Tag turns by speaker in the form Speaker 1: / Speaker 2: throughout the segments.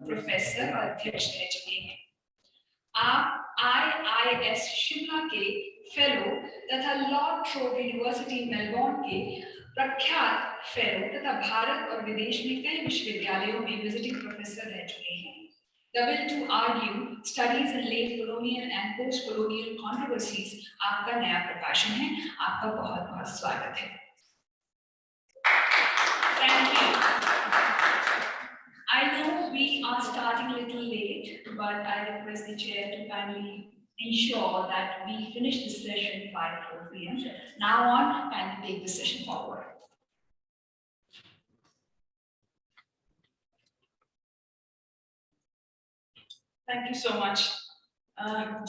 Speaker 1: Professor और अध्यक्ष रह चुके हैं। आप IIS शिमला के फेलो तथा लॉर्ड ट्रोव यूनिवर्सिटी मेलबोर्न के प्रख्यात फेलो तथा भारत और विदेश में कई विश्वविद्यालयों में विजिटिंग प्रोफेसर रह चुके हैं। The will to argue studies in late colonial and post-colonial controversies आपका नया प्रकाशन है। आपका बहुत-बहुत स्वागत है। Thank you. I know we are starting a little late, but I request the chair to kindly ensure that we finish this session by 4 p.m. Now on, kindly take the session forward. Thank you so much.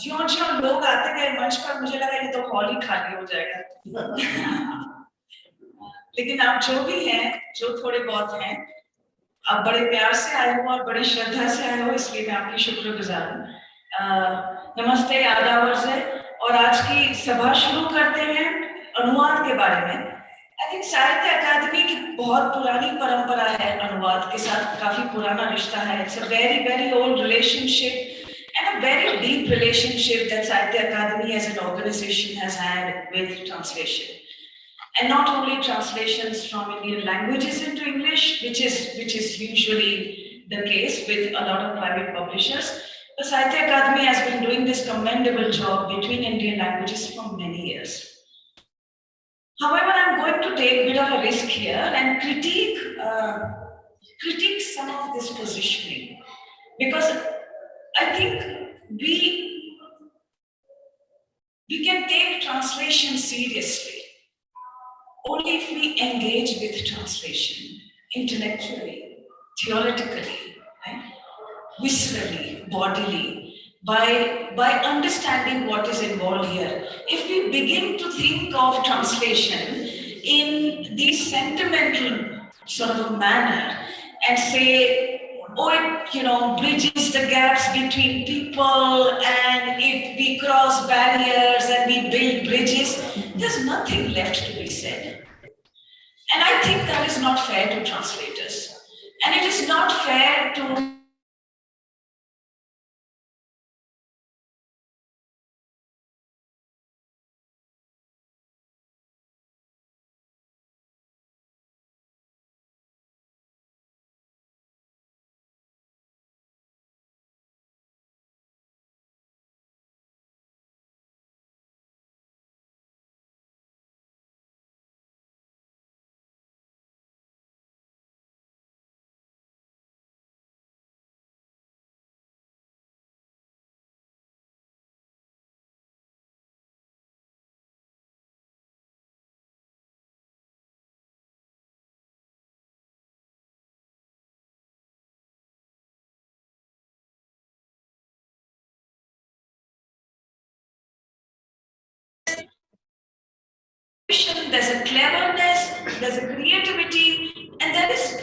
Speaker 1: ज्यों-ज्यों लोग आते गए मंच पर मुझे लगा ये तो hall ही खाली हो जाएगा। लेकिन आप जो भी हैं, जो थोड़े बहुत हैं, आप बड़े प्यार से आए हो और बड़ी श्रद्धा से आए हो, इसलिए मैं आपकी शुक्रगुजार हूँ। नमस्ते, आदाब अर्ज़ है और आज की सभा शुरू करते हैं अनुवाद के बारे में। आई थिंक साहित्य अकादमी की बहुत पुरानी परंपरा है, अनुवाद के साथ काफी पुराना रिश्ता है। It's a very very old relationship and a very deep relationship that Sahitya Akademi as an organization has had with translation. And not only translations from Indian languages into English, which is usually the case with a lot of private publishers, the Sahitya Akademi has been doing this commendable job between Indian languages for many years. However, I'm going to take a bit of a risk here and critique some of this positioning, because I think we can take translation seriously only if we engage with translation intellectually, theoretically, right? Viscerally, bodily, by understanding what is involved here. If we begin to think of translation in this sentimental sort of a manner and say, oh, it bridges the gaps between people and we cross barriers and we build bridges, there's nothing left to be said. And I think that is not fair to translators. And it is not fair to there's a cleverness, there's a creativity, and there is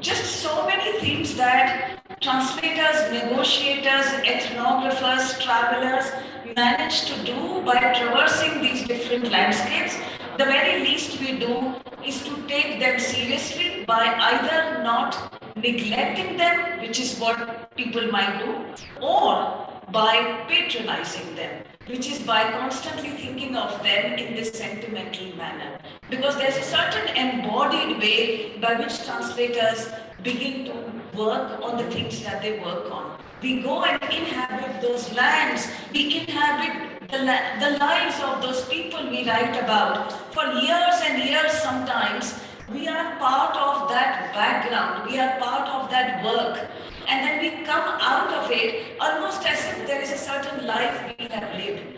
Speaker 1: just so many things that translators, negotiators, ethnographers, travelers manage to do by traversing these different landscapes. The very least we do is to take them seriously by either not neglecting them, which is what people might do, or by patronizing them, which is by constantly thinking of them in this sentimental manner. Because there's a certain embodied way by which translators begin to work on the things that they work on. We go and inhabit those lands, we inhabit the lives of those people we write about. For years and years sometimes, we are part of that background, we are part of that work. And then we come out of it almost as if there is a certain life we have lived.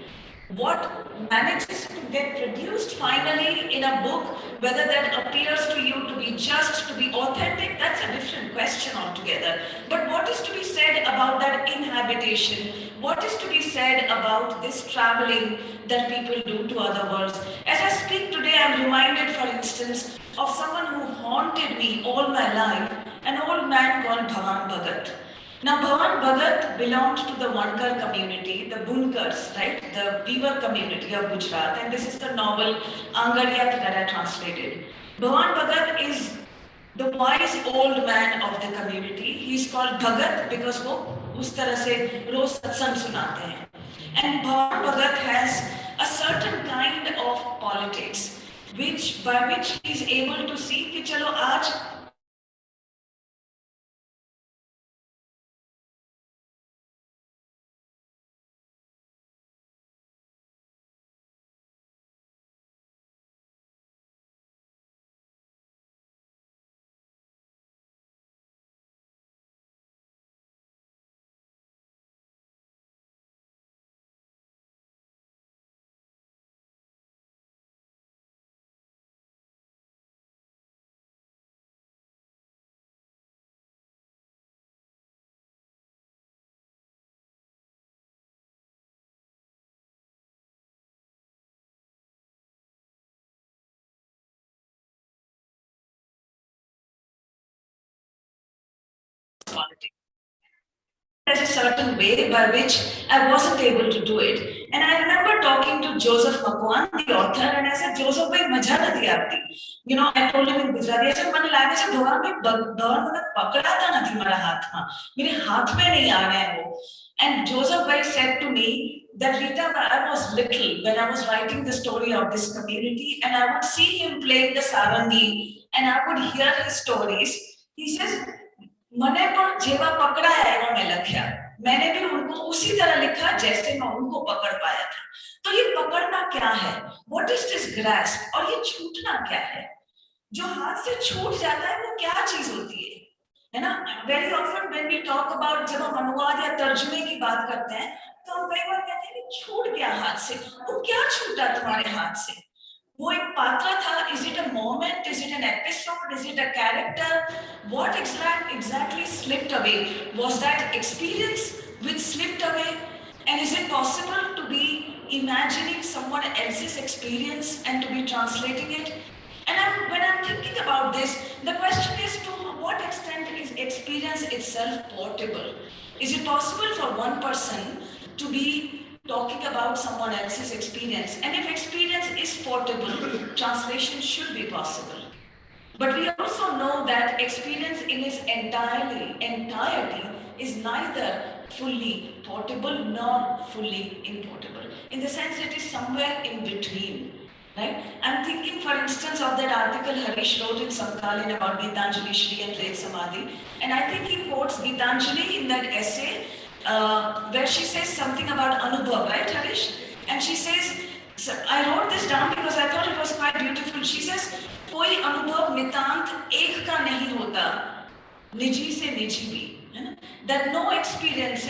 Speaker 1: What manages to get produced finally in a book, whether that appears to you to be just, to be authentic, that's a different question altogether. But what is to be said about that inhabitation? What is to be said about this traveling that people do to other worlds? As I speak today, I'm reminded, for instance, of someone who haunted me all my life, an old man called Bhavan Bhagat. Now, Bhavan Bhagat belonged to the Vankar community, the Bunkars, right? The weaver community of Gujarat. And this is the novel Angadiat that I translated. Bhavan Bhagat is the wise old man of the community. He's called Bhagat because वो उस तरह से रोज सत्संग सुनाते हैं. And Bhagat has a certain kind of politics, by which he is able to see कि चलो आज politics. There's a certain way by which I wasn't able to do it. And I remember talking to Joseph Makwan, the author, and I said, Joseph, bhai, maja nathi aati. You know, I told him in Gujarati, I said, mane lage chhe bhagwan mein daur maine pakda tha nathi mara haath mein. Mere haath mein nahi aa raha hai wo. And Joseph bhai said to me that Rita, I was little when I was writing the story of this community, and I would see him playing the sarangi, and I would hear his stories. He says, मैंने पर जेवा पकड़ा है वो मैं लख्या मैंने भी उनको उसी तरह लिखा जैसे मैं उनको पकड़ पाया था. तो ये पकड़ना क्या है? What is this grasp? और ये छूटना क्या है? जो हाथ से छूट जाता है वो क्या चीज होती है ना? Very often when we talk about जब हम अनुवाद या तर्जुमे की बात करते हैं तो हम कई बार कहते हैं कि छूट गया हाथ से. वो क्या छूटा तुम्हारे हाथ से? वो एक पात्र था. Is it a moment? Is it an episode? Is it a character? What exactly slipped away? Was that experience which slipped away? And is it possible to be imagining someone else's experience and to be translating it? And when I'm thinking about this, the question is, to what extent is experience itself portable? Is it possible for one person to be talking about someone else's experience? And if experience is portable, translation should be possible. But we also know that experience in its entirety is neither fully portable nor fully importable. In the sense it is somewhere in between. Right? I'm thinking, for instance, of that article Harish wrote in Samkalin about Gitanjali Shri and Late Samadhi. And I think he quotes Gitanjali in that essay where she says something about Anubhav, right, Harish? And she says, so I wrote this down because I thought it was quite beautiful. She says, कोई अनुभव नितांत एक का नहीं होता, निजी से निजी भी, है ना? That no experience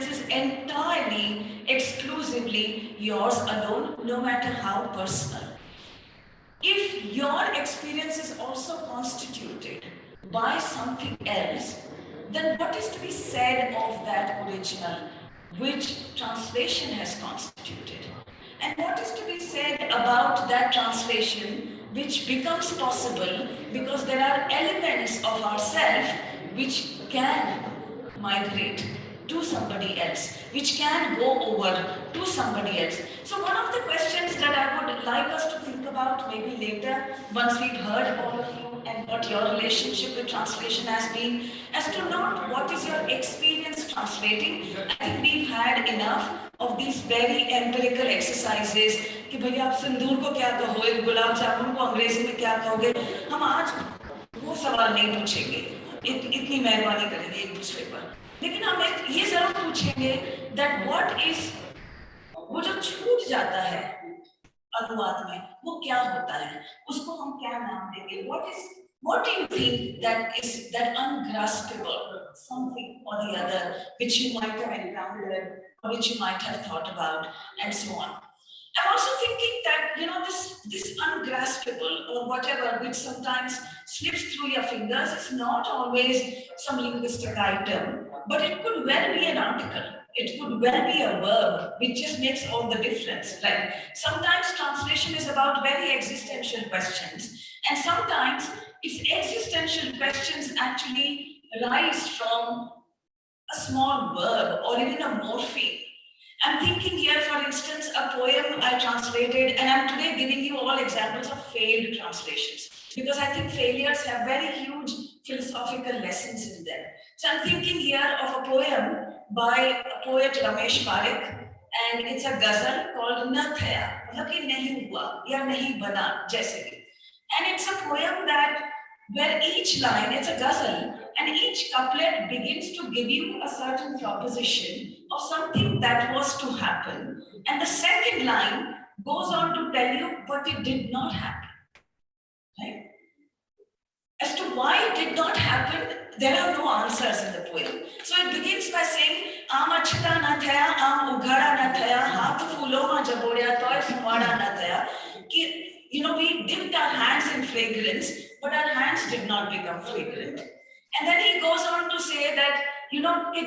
Speaker 1: is entirely, exclusively yours alone, no matter how personal. If your experience is also constituted by something else, then what is to be said of that original which translation has constituted? And what is to be said about that translation which becomes possible because there are elements of ourself which can migrate to somebody else, which can go over to somebody else. So one of the questions that I would like us to think about maybe later, once we've heard all of you and what your relationship with translation has been, as to not what is your experience translating. I think we've had enough of these very empirical exercises कि भैया आप सिंदूर को क्या कहोगे, गुलाब जामुन को अंग्रेजी में क्या कहोगे. हम आज वो सवाल नहीं पूछेंगे, इतनी मेहरबानी करेंगे एक दूसरे पर. लेकिन हम ये जरूर पूछेंगे that what is, वो जो छूट जाता है अनुवाद में वो क्या होता है, उसको हम क्या नाम देंगे? What do you think that is that ungraspable something or the other which you might have encountered or which you might have thought about and so on? I'm also thinking that, you know, this ungraspable or whatever which sometimes slips through your fingers is not always some linguistic item, but it could well be an article. It could well be a verb, which just makes all the difference, right? Sometimes translation is about very existential questions, and sometimes its existential questions actually rise from a small verb or even a morpheme. I'm thinking here, for instance, a poem I translated, and I'm today giving you all examples of failed translations. because I think failures have very huge philosophical lessons in them. So I'm thinking here of a poem by a poet Ramesh Parekh, and it's a ghazal called Na Thaya, मतलब कि नहीं हुआ या नहीं बना जैसे भी. And it's a poem that where each line, it's a ghazal, and each couplet begins to give you a certain proposition of something that was to happen. And the second line goes on to tell you, but it did not happen. Right? As to why it did not happen, there are no answers in the poem. So it begins by saying, Aam achita na thaya, aam ughada na thaya, haath phoolon ma jabodya, toy sumada na thaya. We dipped our hands in fragrance, but our hands did not become fragrant. And then he goes on to say that, कि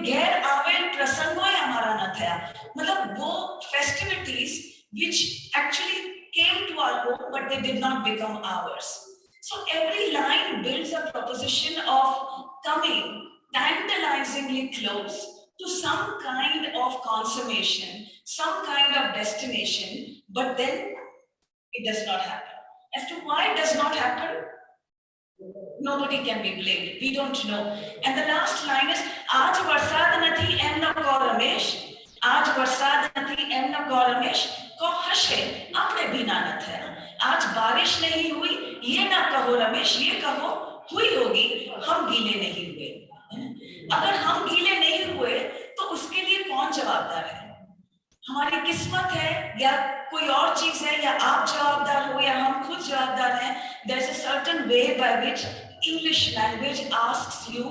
Speaker 1: गैर आवेल प्रसंगों हमारा न थया. मतलब वो festivities which actually came to our home, but they did not become ours. So every line builds a proposition of coming tantalizingly close to some kind of consummation, some kind of destination, but then it does not happen. As to why it does not happen, nobody can be blamed. We don't know. And the last line is, Aaj varsad nathi emna ko Ramesh, Aaj varsad nathi emna ko Ramesh, ko hashe, apne bina na thaya. आज बारिश नहीं हुई, ये ना कहो रमेश, ये कहो हुई होगी, हम गीले नहीं हुए. अगर हम गीले नहीं हुए तो उसके लिए कौन जवाबदार है? हमारी किस्मत है या कोई और चीज है, या आप जवाबदार हो या हम खुद जवाबदार हैं? There is a certain way by which English language asks you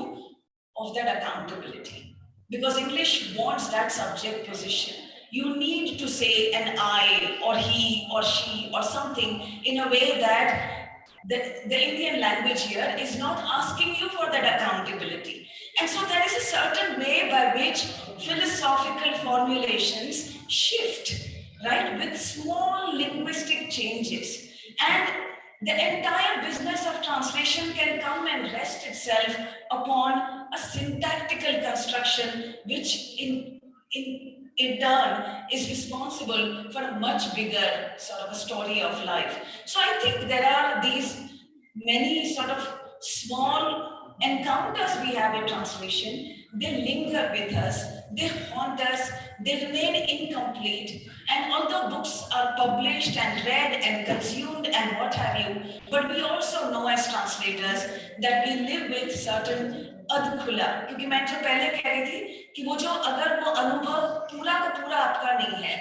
Speaker 1: of that accountability, because English wants that subject position. You need to say an I or he or she or something in a way that the Indian language here is not asking you for that accountability. And so there is a certain way by which philosophical formulations shift, right, with small linguistic changes. And the entire business of translation can come and rest itself upon a syntactical construction, which in turn is responsible for a much bigger sort of a story of life. So I think there are these many sort of small encounters we have in translation. They linger with us, they haunt us, they remain incomplete. And although books are published and read and consumed and what have you, but we also know as translators that we live with certain अधखुला. क्योंकि मैं जो पहले कह रही थी कि वो जो अगर वो अनुभव पूरा का पूरा आपका नहीं है,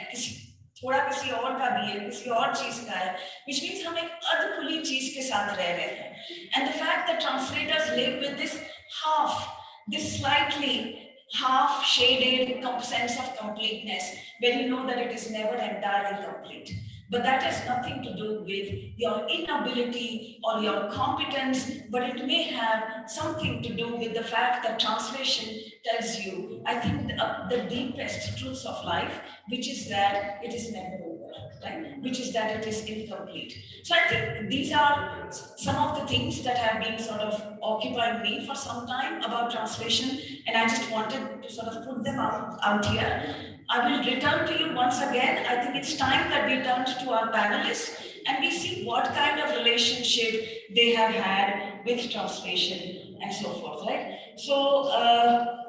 Speaker 1: थोड़ा किसी और का भी है, किसी और चीज का है, which means हम एक अधखुली चीज के साथ रह रहे हैं. And the fact that translators live with this slightly half shaded sense of completeness, when you know that it is never entirely complete. But that has nothing to do with your inability or your competence, but it may have something to do with the fact that translation tells you, I think, the deepest truths of life, which is that it is never over, right? Which is that it is incomplete. So I think these are some of the things that have been sort of occupying me for some time about translation, and I just wanted to sort of put them out here. I will return to you once again. I think it's time that we turn to our panelists and we see what kind of relationship they have had with translation and so forth, right? So,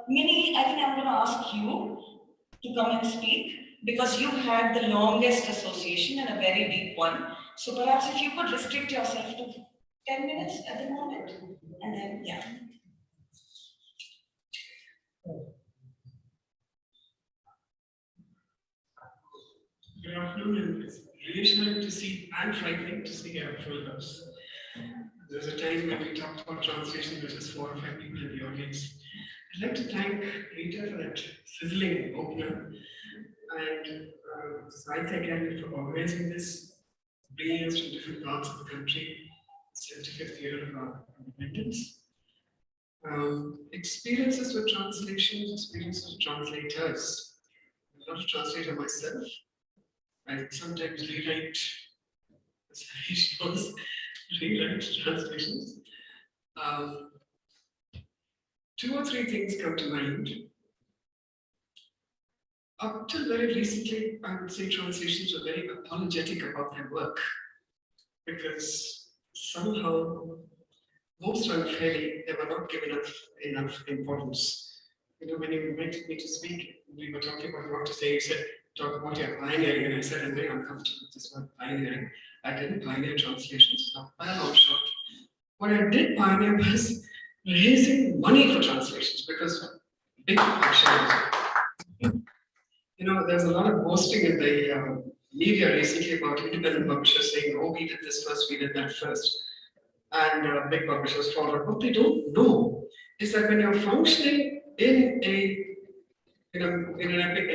Speaker 1: Minnie, I think I'm going to ask you to come and speak because you had the longest association and a very deep one. So perhaps if you could restrict yourself to 10 minutes at the moment, and then, yeah.
Speaker 2: Good afternoon, and it's reassuring to see and frightening to see a full house. There was a time when we talked about translation, there was just 4 or 5 people in the audience. I'd like to thank Rita for that sizzling opener, and Science Academy for organizing this, bringing us from different parts of the country. It's the 75th year of our independence. Experiences with translations, experiences with translators. I'm not a translator myself. I sometimes rewrite, as Harish knows, rewrite translations. 2 or 3 things come to mind. Up till very recently, I would say translations were very apologetic about their work because somehow, most unfairly, they were not given enough importance. You know, when you invited me to speak, we were talking about what to say. You said, talk about your pioneering, and I said, I'm very uncomfortable with this word pioneering. I didn't pioneer translations, no, by a long shot. What I did pioneer was raising money for translations because big action. You know, there's a lot of boasting in the media recently about independent publishers saying, oh, we did this first, we did that first. And big publishers follow. What they don't know is that when you're functioning in a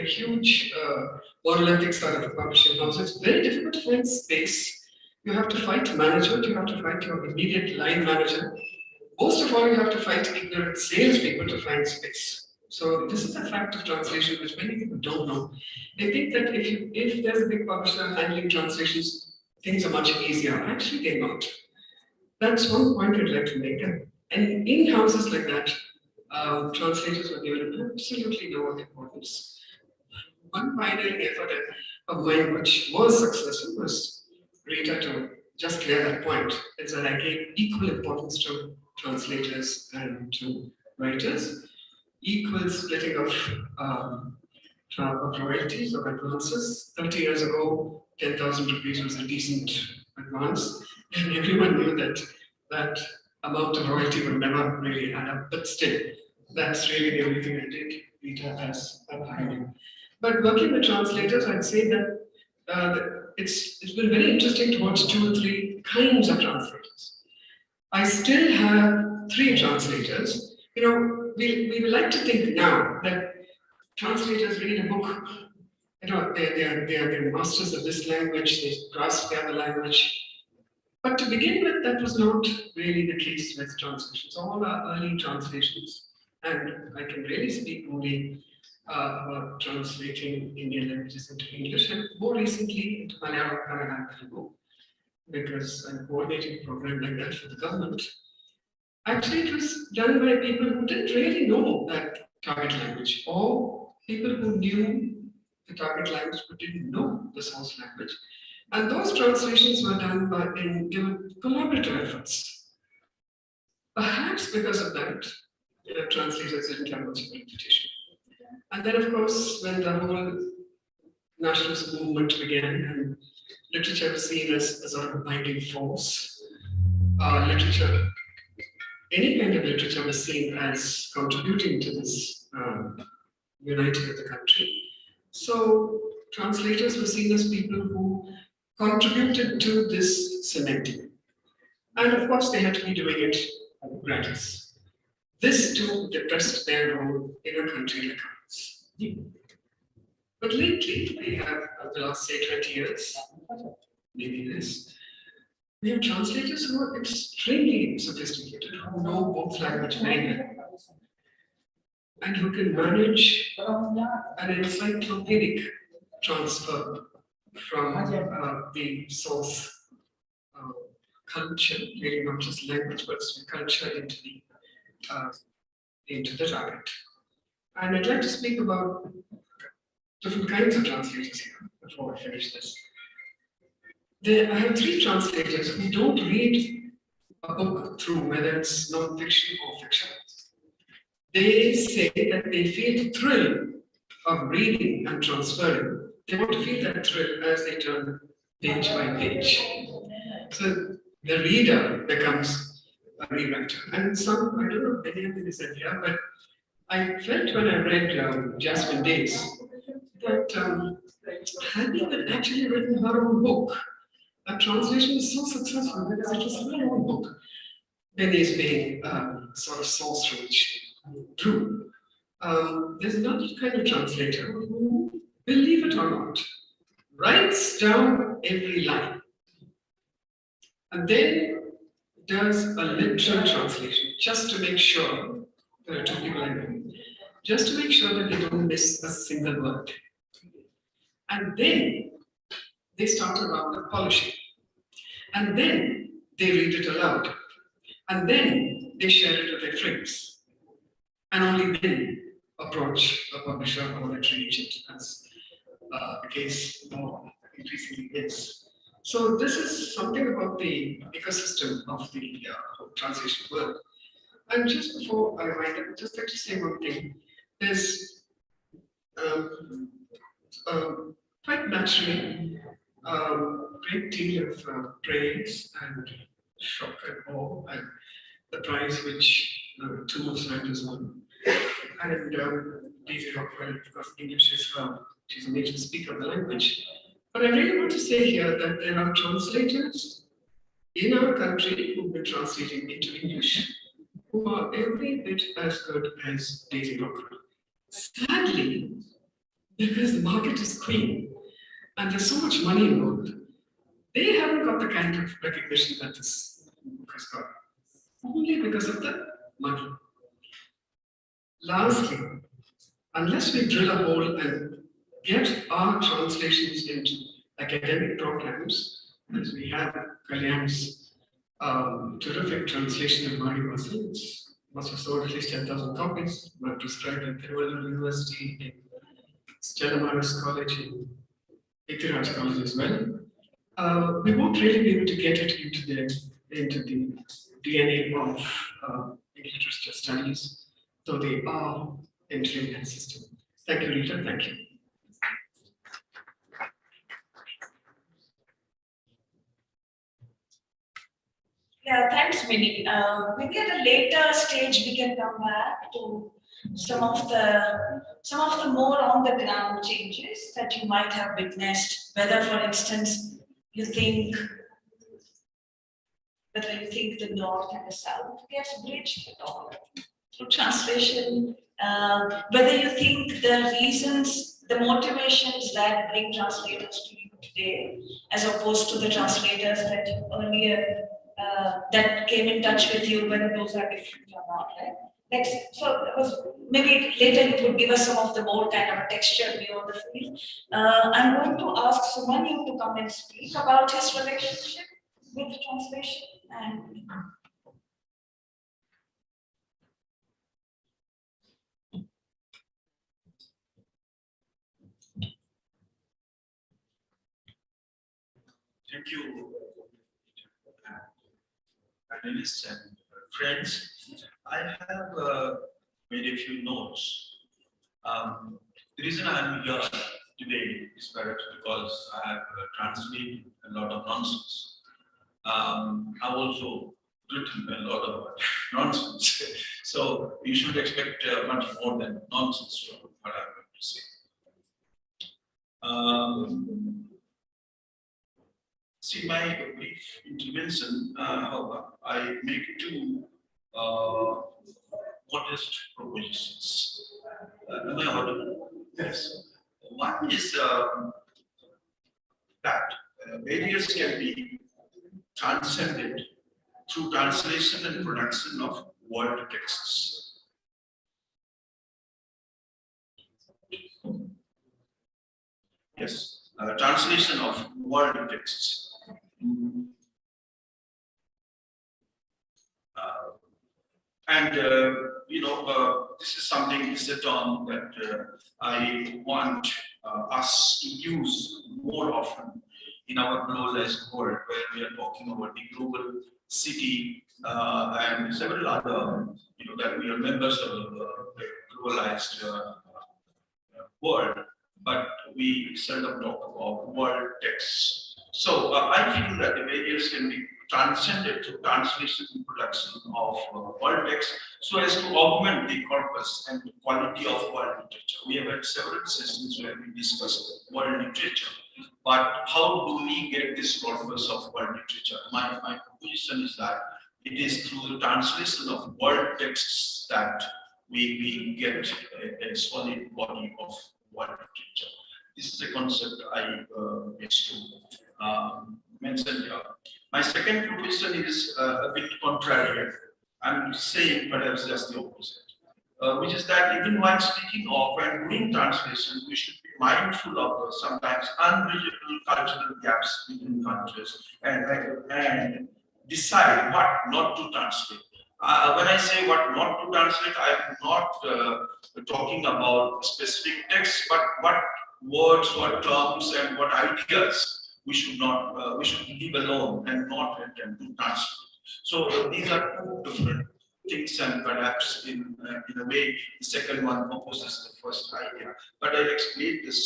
Speaker 2: huge monolithic sort of a publishing house, it's very difficult to find space. You have to fight management, you have to fight your immediate line manager. Most of all, you have to fight ignorant salespeople to find space. So this is a fact of translation which many people don't know. They think that if there's a big publisher handling translations, things are much easier. Actually, they're not. That's one point I'd like to make. And in houses like that, translators were given absolutely no importance. One pioneering effort of mine, which was successful, was Rita to just clear that point, is that I gave equal importance to translators and to writers, equal splitting of royalties, of advances. 30 years ago, 10,000 rupees was a decent advance, and everyone knew that that amount of royalty would never really add up. But still, that's really the only thing I did, Rita, as a pioneer. But working with translators, I'd say that it's been very interesting to watch 2 or 3 kinds of translators. I still have 3 translators. You know, we like to think now that translators read a book. You know, they're masters of this language, they grasp the other language. But to begin with, that was not really the case with translations. All our early translations, and I can really speak only about translating Indian languages into English, and more recently into Malayalam, Kannada, and Telugu, because I'm coordinating a program like that for the government. Actually, it was done by people who didn't really know that target language, or people who knew the target language but didn't know the source language. And those translations were done they were collaborative efforts. Perhaps because of that, translators didn't have much of a reputation. And then, of course, when the whole nationalist movement began and literature was seen as a sort of binding force, literature, any kind of literature was seen as contributing to this uniting of the country. So translators were seen as people who contributed to this cementing. And of course, they had to be doing it gratis. This too depressed their role in a country like ours. But lately, we have, the last say 20 years, maybe this, we have translators who are extremely sophisticated, who know both language very well, and who can manage an encyclopedic transfer from the source culture, really not just language, but culture into the target. And I'd like to speak about different kinds of translators here before I finish this. I have 3 translators who don't read a book through, whether it's non-fiction or fiction. They say that they feel the thrill of reading and transferring. They want to feel that thrill as they turn page by page. So the reader becomes a rewriter. And some, I don't know if any of it is here, but I felt when I read Jasmine Days that had even actually written her own book. A translation is so successful because it was her own book. Benny's being sort of source from which she drew. There's another kind of translator who, believe it or not, writes down every line and then does a literal translation just to make sure, there are 2 people I know, just to make sure that they don't miss a single word. And then they start around the polishing. And then they read it aloud. And then they share it with their friends. And only then approach a publisher or a literary agent, as the case more increasingly is. So this is something about the ecosystem of the translation world. And just before I wind up, I'd just like to say one thing. There's um, quite naturally great deal of praise and shock and awe and the prize which two of writers won. And Daisy Rockwell, of course, English is she's a native speaker of the language. But I really want to say here that there are translators in our country who've been translating into English who are every bit as good as Daisy Rockwell. Sadly, because the market is queen and there's so much money involved, they haven't got the kind of recognition that this book has got, only because of the money. Lastly, unless we drill a hole and get our translations into academic programs, as we have Kalyan's terrific translation of Mari Vasils, must have sold at least 10,000 copies, were prescribed at Tiruvallur University, in Stella Maris College, in Ikiraj College as well. We won't really be able to get it into the DNA of English literature studies, though they are entering that system. Thank you, Rita. Thank you.
Speaker 1: Yeah, thanks, Minnie. Maybe at a later stage we can come back to some of the more on the ground changes that you might have witnessed. Whether, for instance, you think the north and the south gets bridged at all through translation. Whether you think the reasons, the motivations that bring translators to you today, as opposed to the translators that earlier that came in touch with you, whether those are different or not, right? Next, so that was maybe later you could give us some of the more kind of a textured view of the field. I'm going to ask Sumanyu to come and speak about his relationship with translation and
Speaker 3: thank you, panelists and friends. I have made a few notes. The reason I'm here today is perhaps because I have translated a lot of nonsense. I've also written a lot of nonsense. So you should expect much more than nonsense from what I'm going to say. See, my brief intervention, I make two modest propositions. Am I audible? Yes. One is that barriers can be transcended through translation and production of word texts. Yes, translation of word texts. This is something, this is a term that I want us to use more often in our globalized world, where we are talking about the global city and several other, that we are members of the globalized world, but we seldom talk about word texts. So I feel that the barriers can be transcended through translation and production of world text so as to augment the corpus and the quality of world literature. We have had several sessions where we discussed world literature, but how do we get this corpus of world literature? My proposition is that it is through the translation of world texts that we get a solid body of world literature. This is a concept I wish to mention here. My second proposition is a bit contrary. I'm saying perhaps just the opposite, which is that even while speaking of and doing translation, we should be mindful of sometimes unbridgeable cultural gaps between countries and decide what not to translate. When I say what not to translate, I'm not talking about specific texts, but what words, what terms, and what ideas we should not, we should leave alone and not attempt to translate. So these are two different things, and perhaps in a way, the second one opposes the first idea. But I'll explain this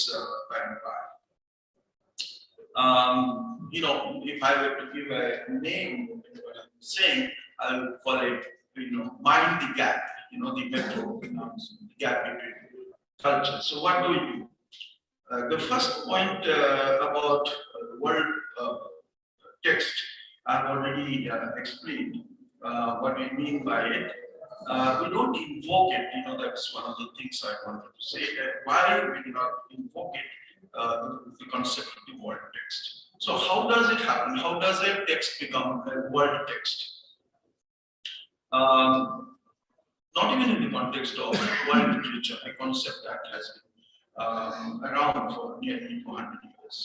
Speaker 3: by and by. If I were to give a name to what I'm saying, I'll call it, mind the gap, the metro, the gap between cultures. So what do we do? The first point about word text, I've already explained what we mean by it. We don't invoke it, that's one of the things I wanted to say, that why we do not invoke it, the concept of the word text. So how does it happen? How does a text become a word text? Not even in the context of world literature, a concept that has been around for nearly 200 years.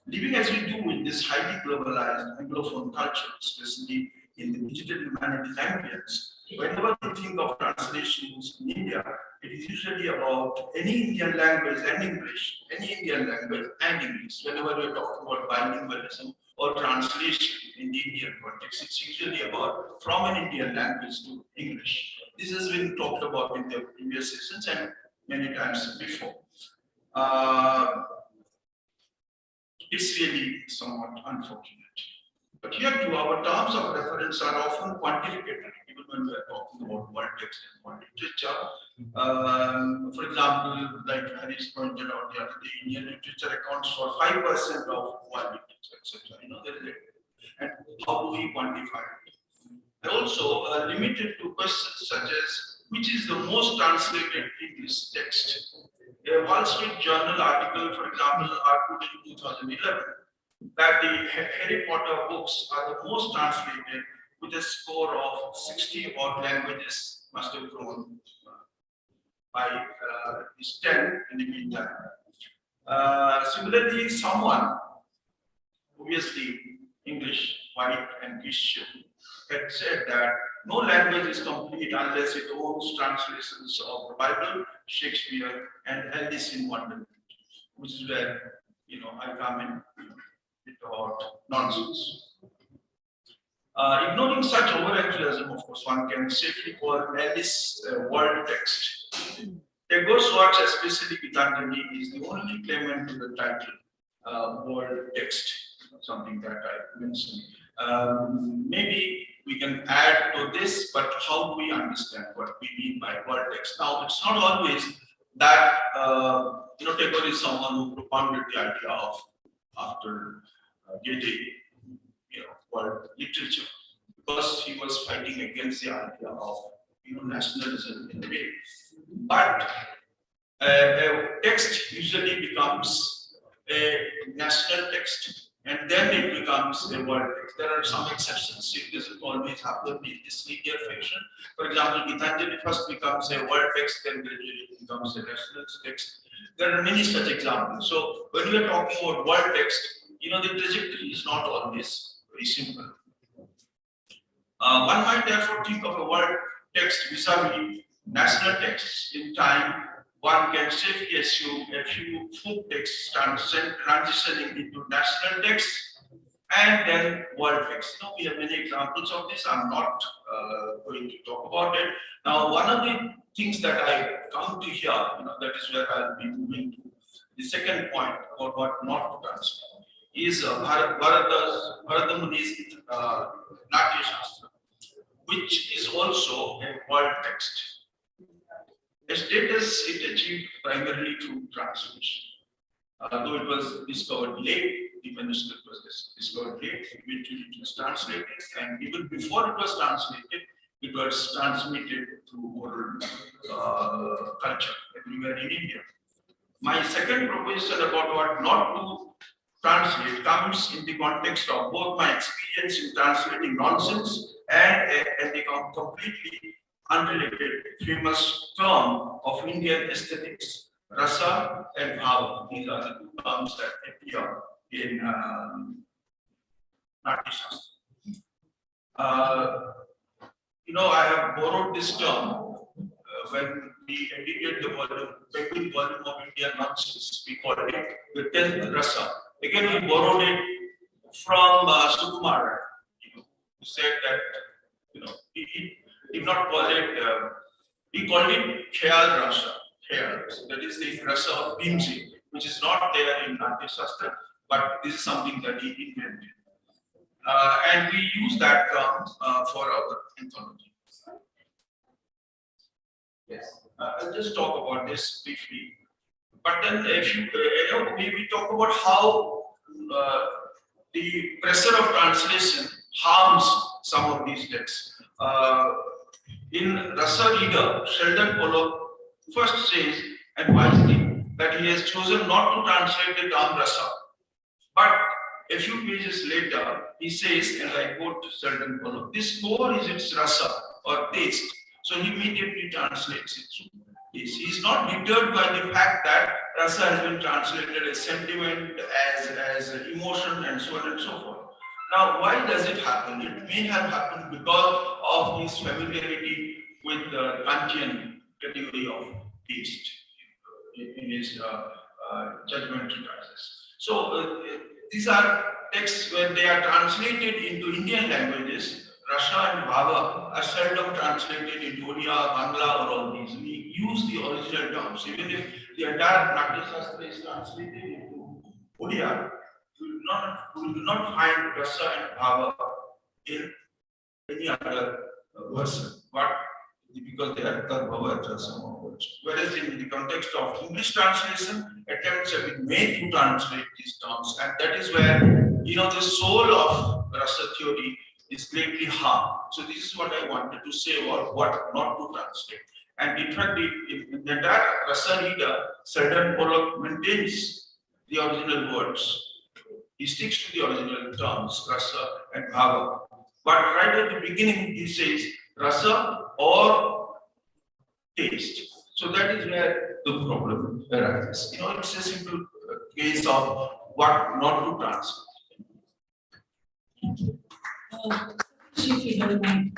Speaker 3: Living as we do in this highly globalized Anglophone culture, especially in the digital humanities ambience, whenever we think of translations in India, it is usually about any Indian language and English, any Indian language and English. Whenever we talk about bilingualism or translation in the Indian context, it's usually about from an Indian language to English. This has been talked about in the previous sessions and many times before. It's really somewhat unfortunate. But here too, our terms of reference are often quantificated, even when we are talking about world text and world literature. For example, like Harish pointed out the other day, Indian literature accounts for 5% of world literature, etc. And how do we quantify it? And also limited to questions such as which is the most translated English text. A Wall Street Journal article, for example, argued in 2011 that the Harry Potter books are the most translated with a score of 60 odd languages, must have grown by at least 10 in the meantime. Similarly, someone, obviously English, white and Christian, had said that no language is complete unless it owns translations of the Bible, Shakespeare, and Alice in Wonderland, which is where I come in about nonsense. Ignoring such over-enthusiasm, of course, one can safely call Alice word text. Tagore's works, especially Gitanjali, is the only claimant to the title word text, something that I mentioned. Maybe we can add to this, but how do we understand what we mean by word text? Now, it's not always that Tagore is someone who propounded the idea of after getting world literature, because he was fighting against the idea of nationalism in a way. But a text usually becomes a national text, and then it becomes a word text. There are some exceptions. It doesn't always happen in this linear fiction. For example, Gitanjali first becomes a word text, then gradually it becomes a national text. There are many such examples. So when we are talking about word text, the trajectory is not always very simple. One might therefore think of a word text vis-a-vis national texts. In time, one can safely assume a few folk texts transitioning into national texts and then word text. We have many examples of this. I'm not going to talk about it. Now, one of the things that I come to here, that is where I'll be moving to the second point about what not to translate, is Bharata Muni's Natya Shastra, which is also a word text. A status it achieved primarily through translation. Though it was discovered late, the manuscript was discovered late, eventually it was translated, and even before it was translated, it was transmitted through oral culture everywhere in India. My second proposition about what not to translate comes in the context of both my experience in translating nonsense and the completely unrelated famous term of Indian aesthetics, rasa and bhava. These are the two terms that appear in Natya Shastra. I have borrowed this term when we edited the volume of Indian nonsense. We called it the 10th rasa. Again, we borrowed it from Sukumar, who said that, he did not call it, he called it Khayal Rasa. Khayal. So that is the rasa of Bhimji, which is not there in Natya Shastra, but this is something that he invented. And we use that term for our anthology. Yes, I'll just talk about this briefly. But then, if we talk about how the pressure of translation harms some of these texts. In Rasa Reader, Sheldon Pollock first says, and wisely, that he has chosen not to translate the term Rasa. But a few pages later, he says, and I quote Sheldon Pollock, this core is its Rasa or taste. So he immediately translates it through taste. He is not deterred by the fact that Rasa has been translated as sentiment, as emotion, and so on and so forth. Now, why does it happen? It may have happened because of his familiarity with the Kantian category of taste in his judgment treatises. So, these are texts when they are translated into Indian languages. Rasha and Bhava are seldom translated into Odia, Bangla, or all these. We use the original terms. Even if the entire Natya Shastra is translated into Odia, we do not find Rasa and Bhava in any other version. But because they are Bhava Rasa words. Whereas in the context of English translation, attempts have been made to translate these terms, and that is where the soul of Rasa theory is greatly harmed. So this is what I wanted to say about what not to translate. And in fact, in the entire Rasa Reader, Sheldon Pollock maintains the original words. He sticks to the original terms, Rasa and Bhava. But right at the beginning, he says Rasa or taste. So that is where the problem arises. It's a simple case of what not to translate.
Speaker 1: If you don't mind,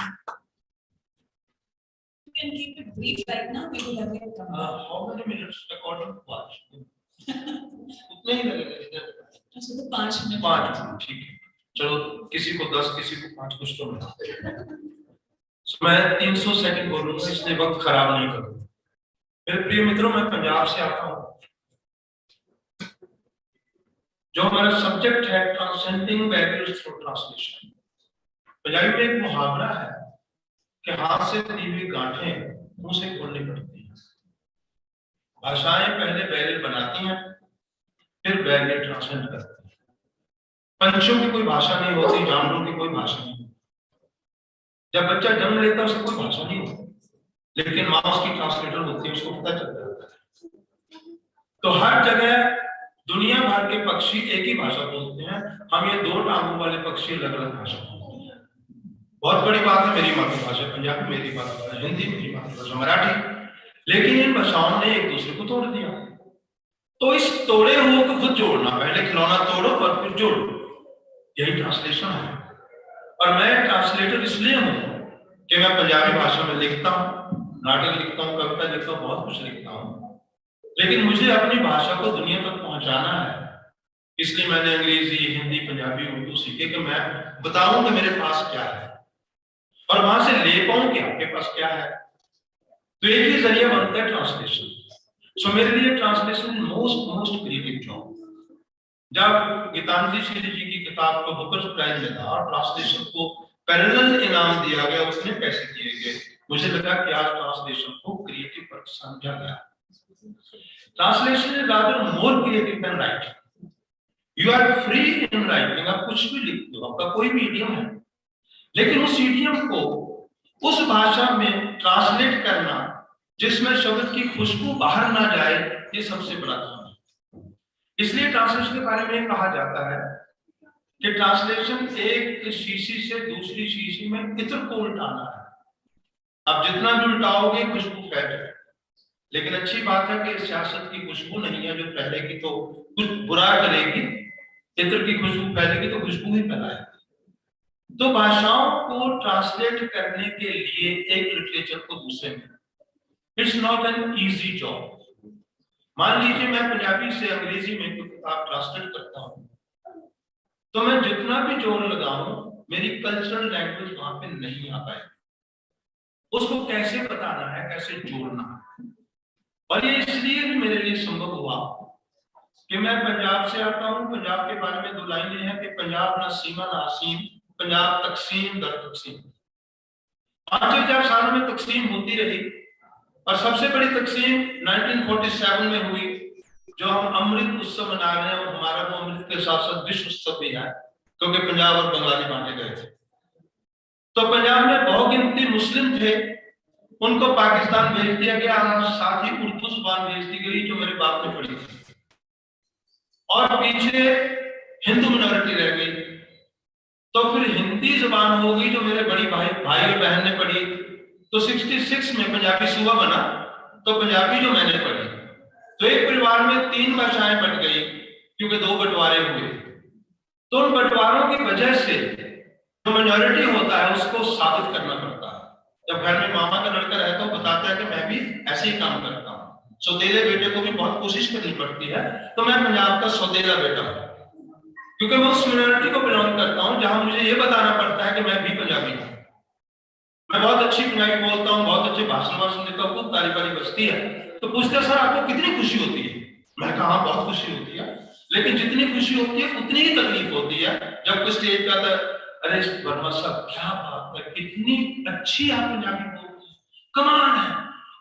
Speaker 1: you can keep it brief right now. We will have it come.
Speaker 2: How many minutes according to watch? उतने ही लगेगा
Speaker 1: अच्छा तो 5 minute
Speaker 2: 5 ठीक है चलो किसी को 10 किसी को 5 कुछ तो मिला मैं 300 सेकंड बोलूंगा इसलिए वक्त खराब नहीं करूंगा मेरे प्रिय मित्रों मैं पंजाब से आता हूं जो हमारा सब्जेक्ट है transcending barriers through translation Punjabi में एक मुहावरा है कि हाथ से दी हुई गांठें मुंह से खोलनी पड़ती हैं भाषाएं पहले बैरियर बनाती हैं फिर बैरियर ट्रांसेंड करती हैं पंछियों की कोई भाषा नहीं होती जानवरों की कोई भाषा नहीं होती जब बच्चा जन्म लेता है उसे कोई भाषा नहीं होती लेकिन माँ उसकी ट्रांसलेटर होती है उसको पता चल जाता है तो हर जगह दुनिया भर के पक्षी एक ही भाषा बोलते हैं हम ये 2 टांगों वाले पक्षी अलग अलग भाषा बोलते हैं बहुत बड़ी बात है मेरी मातृभाषा पंजाबी मेरी मातृभाषा हिंदी मेरी मातृभाषा मराठी लेकिन इन भाषाओं ने एक दूसरे को तोड़ दिया तो इस तोड़े हुए को खुद जोड़ना पहले खिलौना तोड़ो और फिर जोड़ो यही ट्रांसलेशन है और मैं ट्रांसलेटर इसलिए हूं कि मैं पंजाबी भाषा में लिखता हूं नाटक लिखता हूं कविता लिखता हूं बहुत कुछ लिखता हूं लेकिन मुझे अपनी भाषा को दुनिया तक पहुंचाना है इसलिए मैंने अंग्रेजी हिंदी पंजाबी उर्दू सीखे कि मैं बताऊं कि मेरे पास क्या है और वहां से ले पाऊं कि आपके पास क्या है तो एक ही जरिया बनता है ट्रांसलेशन सो मेरे लिए ट्रांसलेशन मोस्ट क्रिएटिव जॉब जब गीतांजलि श्री जी की किताब को बुकर्स प्राइज मिला और ट्रांसलेशन को पैरेलल इनाम दिया गया उसमें पैसे दिए गए मुझे लगा कि आज ट्रांसलेशन को क्रिएटिव वर्क समझा गया translation is rather more creative than writing you are free in writing आप कुछ भी लिख दो आपका कोई भी इडियम है लेकिन उस इडियम को उस भाषा में ट्रांसलेट करना जिसमें शब्द की खुशबू बाहर ना जाए ये सबसे बड़ा काम है इसलिए ट्रांसलेशन के बारे में कहा जाता है कि ट्रांसलेशन एक शीशी से दूसरी शीशी में इत्र को उल्टाना है आप जितना भी उल्टाओगे खुशबू फैल जाए लेकिन अच्छी बात है कि सियासत की खुशबू नहीं है जो फैलेगी तो कुछ बुरा करेगी इत्र की खुशबू फैलेगी तो खुशबू ही फैलाएगी तो भाषाओं को ट्रांसलेट करने के लिए एक लिटरेचर को दूसरे में it's not an easy job मान लीजिए मैं पंजाबी से अंग्रेजी में कोई किताब ट्रांसलेट करता हूं
Speaker 4: तो मैं जितना भी जोर लगाऊं मेरी कल्चरल लैंग्वेज वहां पे नहीं आ पाएगी। उसको कैसे बताना है, कैसे जोड़ना है। और ये इसलिए भी मेरे लिए संभव हुआ कि मैं पंजाब से आता हूं। पंजाब के बारे में 2 लाइनें हैं कि पंजाब ना सीमा ना असीम, पंजाब तकसीम दर तकसीम। 5,000 सालों में तकसीम होती रही और सबसे बड़ी तकसीम 1947 में हुई, जो हम अमृत उत्सव मना रहे हैं। और हमारा वो अमृत के साथ साथ विश्व उत्सव भी है, क्योंकि पंजाब और बंगाली बांटे गए थे। तो पंजाब में बहुगिनती मुस्लिम थे, उनको पाकिस्तान भेज दिया गया और साथ ही उर्दू जुबान भेज दी गई जो मेरे बाप ने पढ़ी थी, और पीछे हिंदू मिनोरिटी रह गई। तो फिर हिंदी जुबान हो गई जो मेरे बड़ी भाई और बहन ने पढ़ी। तो 66 में पंजाबी सूबा बना, तो पंजाबी जो मैंने पढ़ी। तो एक परिवार में 3 भाषाएं बट गई क्योंकि 2 बंटवारे हुए। तो उन बंटवारों की वजह से जो मेजॉरिटी होता है उसको साबित करना पड़ता है। जब घर में मामा का लड़का रहता है तो बताता है कि मैं भी ऐसे ही काम करता हूँ। सौतेले बेटे को भी बहुत कोशिश करनी पड़ती है। तो मैं पंजाब का सौतेला बेटा हूँ, क्योंकि मैं उस मिनोरिटी को बिलोंग करता हूँ जहां मुझे ये बताना पड़ता है कि मैं भी पंजाबी हूँ। मैं बहुत अच्छी पंजाबी बोलता हूँ, बहुत अच्छे भाषण देता हूँ, खूब ताली बारी बजती है। तो पूछते सर आपको कितनी खुशी होती है? मैं कहा बहुत खुशी होती है, लेकिन जितनी खुशी होती है उतनी ही तकलीफ होती है जब कोई स्टेज पे आता है, अरे वर्मा साहब क्या बात है, कितनी अच्छी आप पंजाबी बोलते हैं, कमाल है।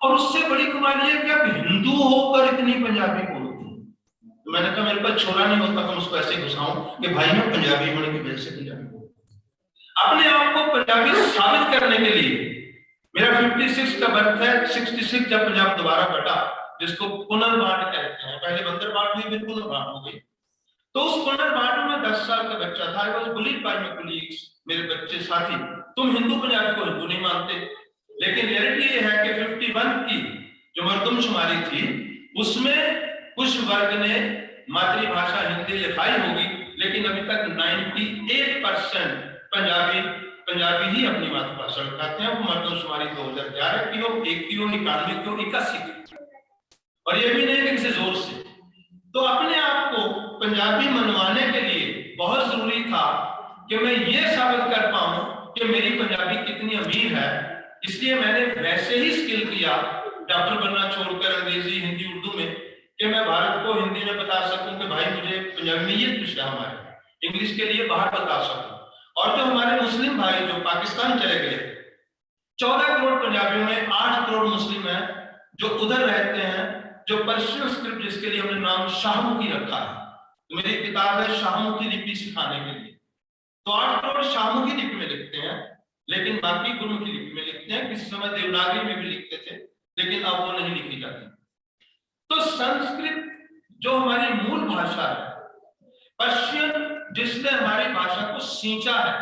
Speaker 4: और उससे बड़ी कमाल ये है कि आप हिंदू होकर इतनी पंजाबी बोलते हैं। तो मैंने कहा मेरे पास छोरा नहीं होता तो उसको ऐसे घुसाऊं कि भाई मैं पंजाबी होने की वजह से पंजाबी बोलता। अपने आप को पंजाबी साबित करने के लिए मेरा 56 का बर्थ है। 66 जब पंजाब दोबारा बटा, जिसको पुनर्बांट कहते हैं, पहले बंदरबांट हुई फिर पुनर्बांट हो गई। तो उस पुनर्बांट में 10 साल का बच्चा था। I was bullied by my colleagues, मेरे बच्चे साथी, तुम हिंदू पंजाबी को हिंदू नहीं मानते। लेकिन रियलिटी ये है कि 51 की जो मर्दमशुमारी थी उसमें कुछ वर्ग ने मातृभाषा हिंदी लिखाई होगी, लेकिन अभी तक 98% पंजाबी ही अपनी मातृभाषा लिखाते हैं। वो मर्दमशुमारी 2011 की हो, 1 की हो, 91 की हो, 81 की, और ये भी नहीं कि किसी जोर से। तो अपने आप को पंजाबी मनवाने के लिए बहुत जरूरी था कि मैं ये साबित कर पाऊं कि मेरी पंजाबी कितनी अमीर है। इसलिए मैंने वैसे ही स्किल किया, डॉक्टर बनना छोड़कर अंग्रेजी हिंदी उर्दू में, कि मैं भारत को हिंदी में बता सकूं कि भाई मुझे पंजाबी में ये कुछ है हमारे, इंग्लिश के लिए बाहर बता सकूं। और जो हमारे मुस्लिम भाई जो पाकिस्तान चले गए, 14 करोड़ पंजाबियों में 8 करोड़ मुस्लिम हैं जो उधर रहते हैं, जो पर्शियन स्क्रिप्ट जिसके लिए हमने नाम शाहमुखी रखा है। तो मेरी किताब है शाहमुखी लिपि सिखाने के लिए। तो 8 करोड़ शाहमुखी लिपि में लिखते हैं, लेकिन बाकी गुरुमुखी लिपि में लिखते हैं। किसी समय देवनागरी में भी लिखते थे, लेकिन अब वो नहीं लिखी जाती। तो संस्कृत जो हमारी मूल भाषा है, पर्शियन जिसने हमारी भाषा को सींचा है,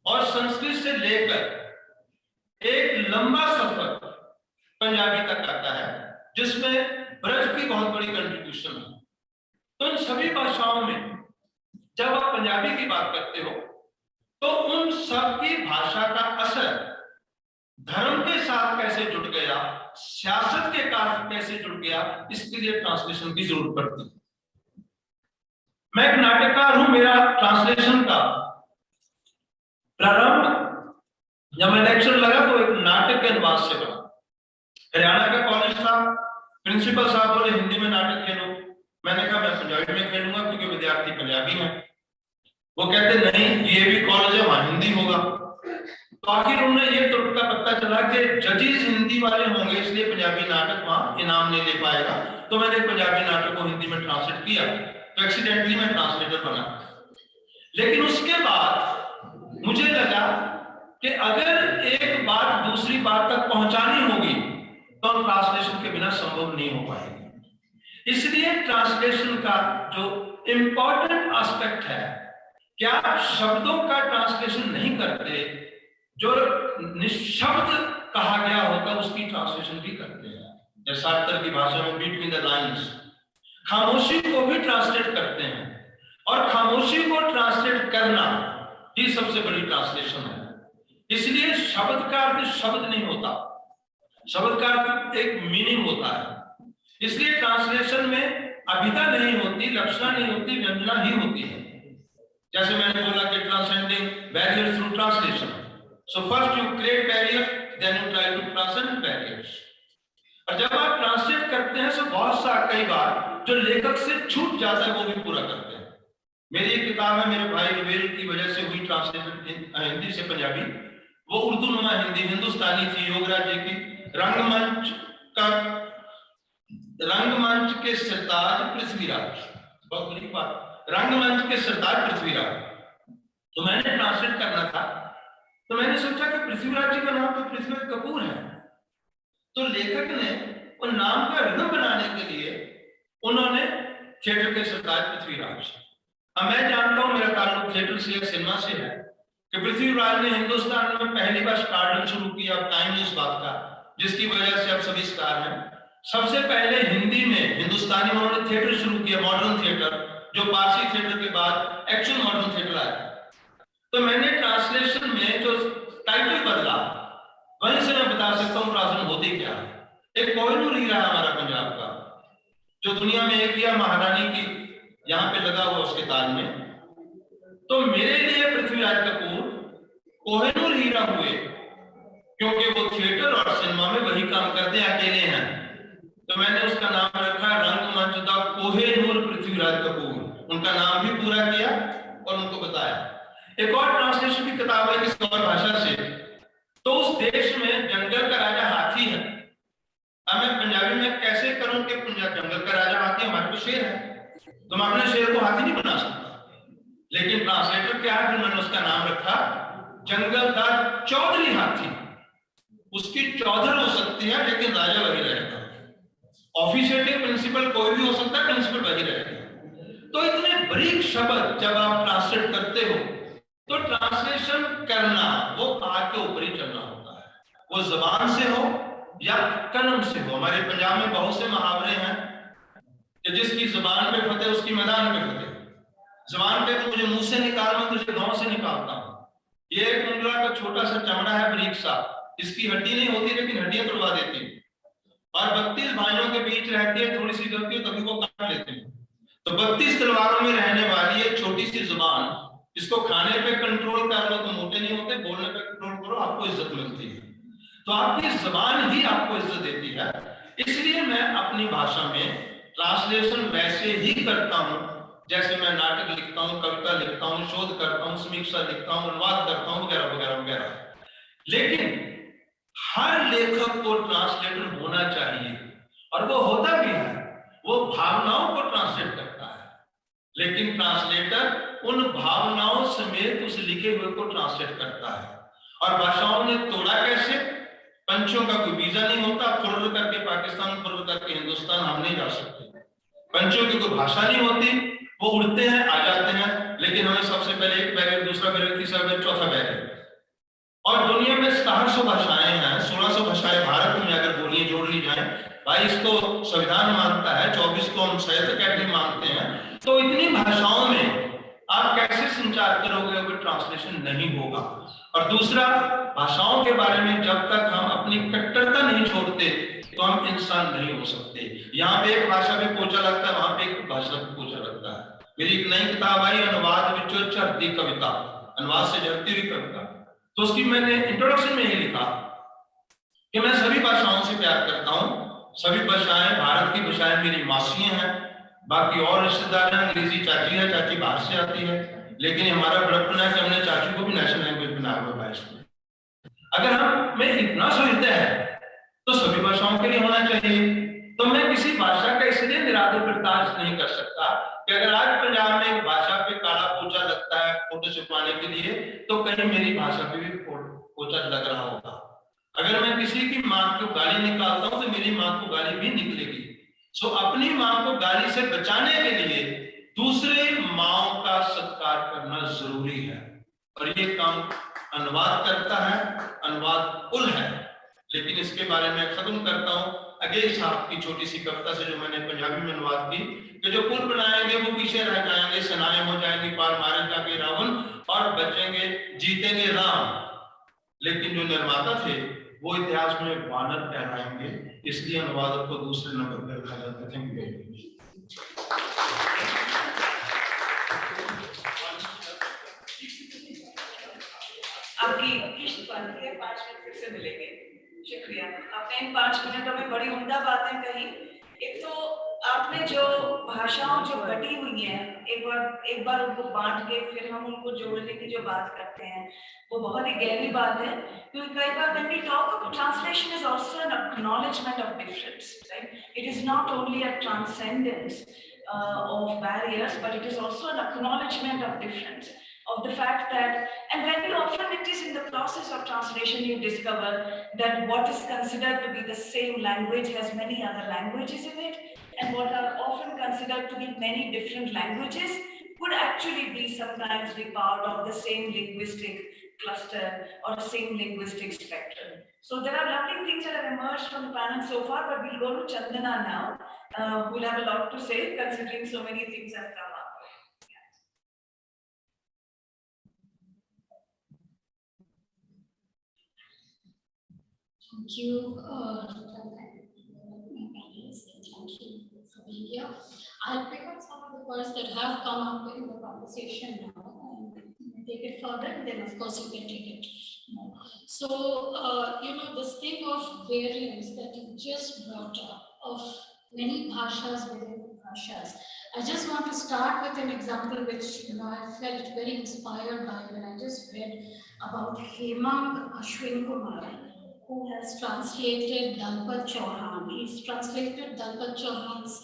Speaker 4: और संस्कृत से लेकर एक लंबा सफर पंजाबी तक आता है जिसमें ब्रज की बहुत बड़ी कंट्रीब्यूशन है। तो इन सभी भाषाओं में जब आप पंजाबी की बात करते हो तो उन सब की भाषा का असर धर्म के साथ कैसे जुड़ गया, सियासत के कारण कैसे जुड़ गया, इसके लिए ट्रांसलेशन की जरूरत पड़ती है। मैं एक नाटककार हूं। मेरा ट्रांसलेशन का प्रारंभ जब मैं लेक्चर लगा तो एक नाटक के अनुवाद से बना। हरियाणा का कॉलेज था, प्रिंसिपल साहब बोले हिंदी में नाटक खेलो। मैंने कहा मैं पंजाबी में खेलूंगा क्योंकि विद्यार्थी पंजाबी हैं। वो कहते नहीं, ये भी कॉलेज है, वहां हिंदी होगा। तो आखिर उन्हें ये टुटका पता चला कि जजेस हिंदी वाले होंगे, इसलिए पंजाबी नाटक वहां इनाम नहीं ले पाएगा। तो मैंने पंजाबी नाटक को हिंदी में ट्रांसलेट किया, तो एक्सीडेंटली मैं ट्रांसलेटर बना। लेकिन उसके बाद मुझे लगा कि अगर एक बात दूसरी बात तक पहुंचानी होगी तो ट्रांसलेशन के बिना संभव नहीं हो पाएगी। इसलिए ट्रांसलेशन का जो इंपॉर्टेंट एस्पेक्ट है कि आप शब्दों का ट्रांसलेशन नहीं करते, जो निशब्द कहा गया होता है उसकी ट्रांसलेशन भी करते हैं। जैसे सार्थक की भाषा में बिटवीन द लाइन्स, खामोशी को भी ट्रांसलेट करते हैं, और खामोशी को ट्रांसलेट करना ही सबसे बड़ी ट्रांसलेशन है। इसलिए शब्द का अर्थ शब्द नहीं होता, शब्द का अर्थ एक मीनिंग होता है। इसलिए ट्रांसलेशन में अभिधा नहीं होती, लक्षणा नहीं होती, व्यंजना ही होती है। जैसे मैंने बोला कि transcending barrier through translation, so first you create barrier, then you try to transcend barriers. और जब आप ट्रांसलेट करते हैं तो बहुत सा कई बार जो लेखक से छूट जाता है वो भी पूरा करते हैं। मेरी एक किताब है, मेरे भाई रुबेल की वजह से हुई ट्रांसलेशन हिंदी से पंजाबी, वो उर्दू नुमा हिंदी हिंदुस्तानी थी, योगराज जी की। रंगमंच के सरताज पृथ्वीराज, बहुत बड़ी बात, रंगमंच के सरताज पृथ्वीराज। तो मैंने ट्रांसलेट करना था, तो मैंने सोचा कि पृथ्वीराज जी का नाम तो पृथ्वीराज कपूर है, तो लेखक ने उन नाम का रिदम बनाने के लिए उन्होंने थिएटर के सरताज पृथ्वीराज। अब मैं जानता हूं, मेरा ताल्लुक थिएटर से या सिनेमा से है, कि पृथ्वीराज ने हिंदुस्तान में पहली बार स्टारडम शुरू किया, टाइम इस बात का, जिसकी वजह से अब सभी स्टार हैं। सबसे पहले हिंदी में हिंदुस्तानी में उन्होंने थिएटर शुरू किया, मॉडर्न थिएटर, जो पारसी थिएटर के बाद एक्चुअल मॉडर्न थिएटर आया। तो मैंने ट्रांसलेशन में जो टाइटल बदला, वहीं से मैं बता सकता हूँ ट्रांसलेशन होती क्या है। एक कोहिनूर हीरा हमारा पंजाब का, जो दुनिया में एक या महारानी की यहाँ पे लगा हुआ उसके ताज में, तो मेरे लिए पृथ्वीराज कपूर कोहिनूर हीरा हुए, क्योंकि वो थिएटर और सिनेमा में वही काम करते अकेले हैं। तो मैंने उसका नाम रखा रंगमंच दा कोहिनूर पृथ्वीराज कपूर। उनका नाम भी पूरा किया और उनको बताया। एक और ट्रांसलेशन की किताब है किसी और भाषा से, तो उस देश में जंगल का राजा हाथी है। अब मैं पंजाबी में कैसे करूं कि जंगल का राजा हाथी, हमारे पास शेर है, तो मैं अपने शेर को हाथी नहीं बना सकता। लेकिन ट्रांसलेटर क्या है, मैंने उसका नाम रखा जंगल का चौधरी हाथी। उसकी चौधर हो सकती है लेकिन राजा वही रहेगा। ऑफिशिएटिंग प्रिंसिपल कोई भी हो सकता है, प्रिंसिपल वही रहेगा। तो इतने बारीक शब्द जब आप ट्रांसलेट करते हो, तो ट्रांसलेशन करना वो आग के ऊपर ही चलना होता है, वो जबान से हो या कलम से हो। हमारे पंजाब में बहुत से मुहावरे हैं कि जिसकी जुबान पे फतेह उसकी मैदान पे फतेह। जुबान पे तो मुझे मुंह से निकाल, मैं तुझे गांव से निकालता हूं। ये एक उंगला का छोटा सा चमड़ा है, बारीक सा, इसकी हड्डी नहीं होती लेकिन हड्डियां तोड़वा देती है। और 32 भाइयों के बीच रहती है, थोड़ी सी गलती हो तभी वो काट लेते हैं। तो 32 तलवारों में रहने वाली एक छोटी सी जुबान, इसको खाने पे कंट्रोल कर लो तो मोटे नहीं होते, बोलने पे कंट्रोल करो आपको इज्जत मिलती है। तो आपकी जुबान ही आपको इज्जत देती है। इसलिए मैं अपनी भाषा में ट्रांसलेशन वैसे ही करता हूं जैसे मैं नाटक लिखता हूं, कविता लिखता हूं, शोध करता हूं, समीक्षा लिखता हूं, अनुवाद करता हूं, वगैरह वगैरह वगैरह। लेकिन हर लेखक को ट्रांसलेटर होना चाहिए, और वो होता भी है। वो भावनाओं को ट्रांसलेट करता है, लेकिन ट्रांसलेटर उन भावनाओं समेत उस लिखे हुए को ट्रांसलेट करता है। और भाषाओं ने तोड़ा कैसे? पंछियों का कोई वीजा नहीं होता, फुर्र करके पाकिस्तान, फुर्र करके हिंदुस्तान हम नहीं जा सकते। पंछियों की कोई भाषा नहीं होती, वो उड़ते हैं, आ जाते हैं, लेकिन हमें सबसे पहले एक बैरियर, दूसरा बैरियर, तीसरा बैरियर, चौथा बैरियर। और दुनिया में 700 भाषाएं हैं, 1600 भाषाएं भारत में अगर बोलियां जोड़ ली जाए, भाई इसको संविधान मानता है, 24 को हम साहित्य अकेडमी मानते हैं। तो इतनी भाषाओं में आप कैसे संचार करोगे अगर ट्रांसलेशन नहीं होगा? और दूसरा, भाषाओं के बारे में जब तक हम अपनी कट्टरता नहीं छोड़ते तो हम इंसान नहीं हो सकते। यहाँ पे एक भाषा पे पोचा लगता है, वहां पे एक भाषा पे पोचा लगता है। मेरी एक नई किताब आई, अनुवाद विचो झरती कविता, अनुवाद से झरती हुई कविता। तो उसकी मैंने इंट्रोडक्शन में ही लिखा कि मैं सभी भाषाओं से प्यार करता हूँ। सभी भाषाएं, भारत की भाषाएं मेरी मासियां हैं, बाकी और रिश्तेदार हैं, अंग्रेजी चाची है, चाची बाहर से आती है, लेकिन हमारा बड़प्पन है कि हमने चाची को भी नेशनल लैंग्वेज बनाया हुआ है इसमें। अगर हम में इतना सुविधा है तो सभी भाषाओं के लिए होना चाहिए। तो मैं किसी भाषा का इसलिए निरादर बर्दाश्त नहीं कर सकता कि अगर आज पंजाब में एक भाषा पे काला पोचा लगता है फोटो छुपाने के लिए, तो कहीं मेरी भाषा पे भी पोचा लग रहा होगा। अगर मैं किसी की मां को गाली निकालता हूं तो मेरी मां को गाली भी निकलेगी। सो अपनी मां को गाली से बचाने के लिए दूसरे माओ का सत्कार करना जरूरी है, और ये काम अनुवाद करता है। अनुवाद पुल है, लेकिन इसके बारे में खत्म करता हूं अगले साहब की छोटी सी कविता से जो मैंने पंजाबी में अनुवाद की, कि जो पुल बनाएंगे वो पीछे रह जाएंगे, सेनाएं हो जाएंगी, पार मारे जाके रावण और बचेंगे जीतेंगे राम। लेकिन जो निर्माता थे वो इतिहास में वानर कहलाएंगे। इसलिए अनुवादक को दूसरे नंबर पर रखा जाता है। Thank you.
Speaker 1: आपकी किश्त बनती है, 5 मिनट फिर से मिलेंगे। शुक्रिया, आपने इन 5 मिनटों में बड़ी उम्दा बातें कही। एक तो आपने जो भाषाओं जो बटी हुई हैं, एक बार उनको बांट के फिर हम उनको जोड़ने की जो बात करते हैं, वो बहुत ही गहरी बात है। क्योंकि कई बार when we talk about translation is also an acknowledgement of difference, right? It is not only a transcendence of barriers, but it is also an acknowledgement of difference, of the fact that, and very often it is in the process of translation you discover that what is considered to be the same language has many other languages in it, and what are often considered to be many different languages could actually be sometimes be part of the same linguistic cluster or the same linguistic spectrum. So there are lovely things that have emerged from the panel so far, but we'll go to Chandana now, who'll have a lot to say considering so many things have come up.
Speaker 5: Thank you, thank you for being here. I'll pick up some of the words that have come up in the conversation now and take it further, and then of course you can take it more. So, this thing of variance that you just brought up, of many bhashas within bhashas. I just want to start with an example which I felt very inspired by when I just read about Hemang Ashwin Kumar, who has translated Dalpat Chauhan. He's translated Dalpat Chauhan's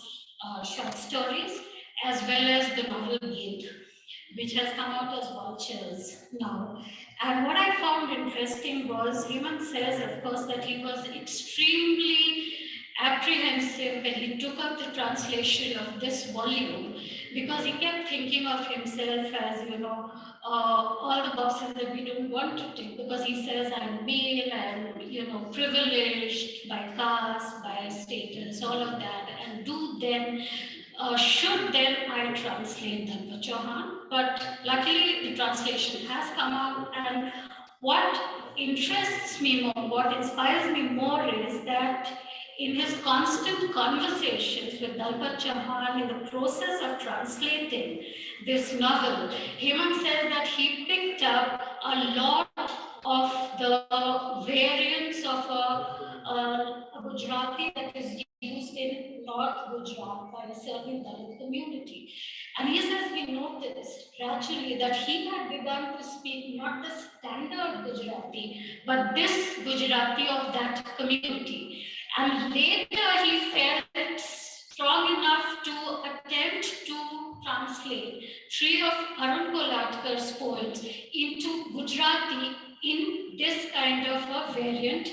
Speaker 5: short stories as well as the novel Gate, which has come out as Vultures now. And what I found interesting was, Hemant says, of course, that he was extremely apprehensive when he took up the translation of this volume, because he kept thinking of himself as, all the boxes that we don't want to take, because he says, I'm male, I'm, privileged by caste, by status, all of that, and should then I translate Dalpat Chauhan? But luckily the translation has come out, and what interests me more, what inspires me more is that in his constant conversations with Dalpat Chauhan in the process of translating this novel, Hemant says that he picked up a lot of the variants of a Gujarati that is used in North Gujarat by a certain Dalit community. And he says he noticed gradually that he had begun to speak not the standard Gujarati, but this Gujarati of that community. And later he felt strong enough to attempt to translate 3 of Arun Kolatkar's poems into Gujarati in this kind of a variant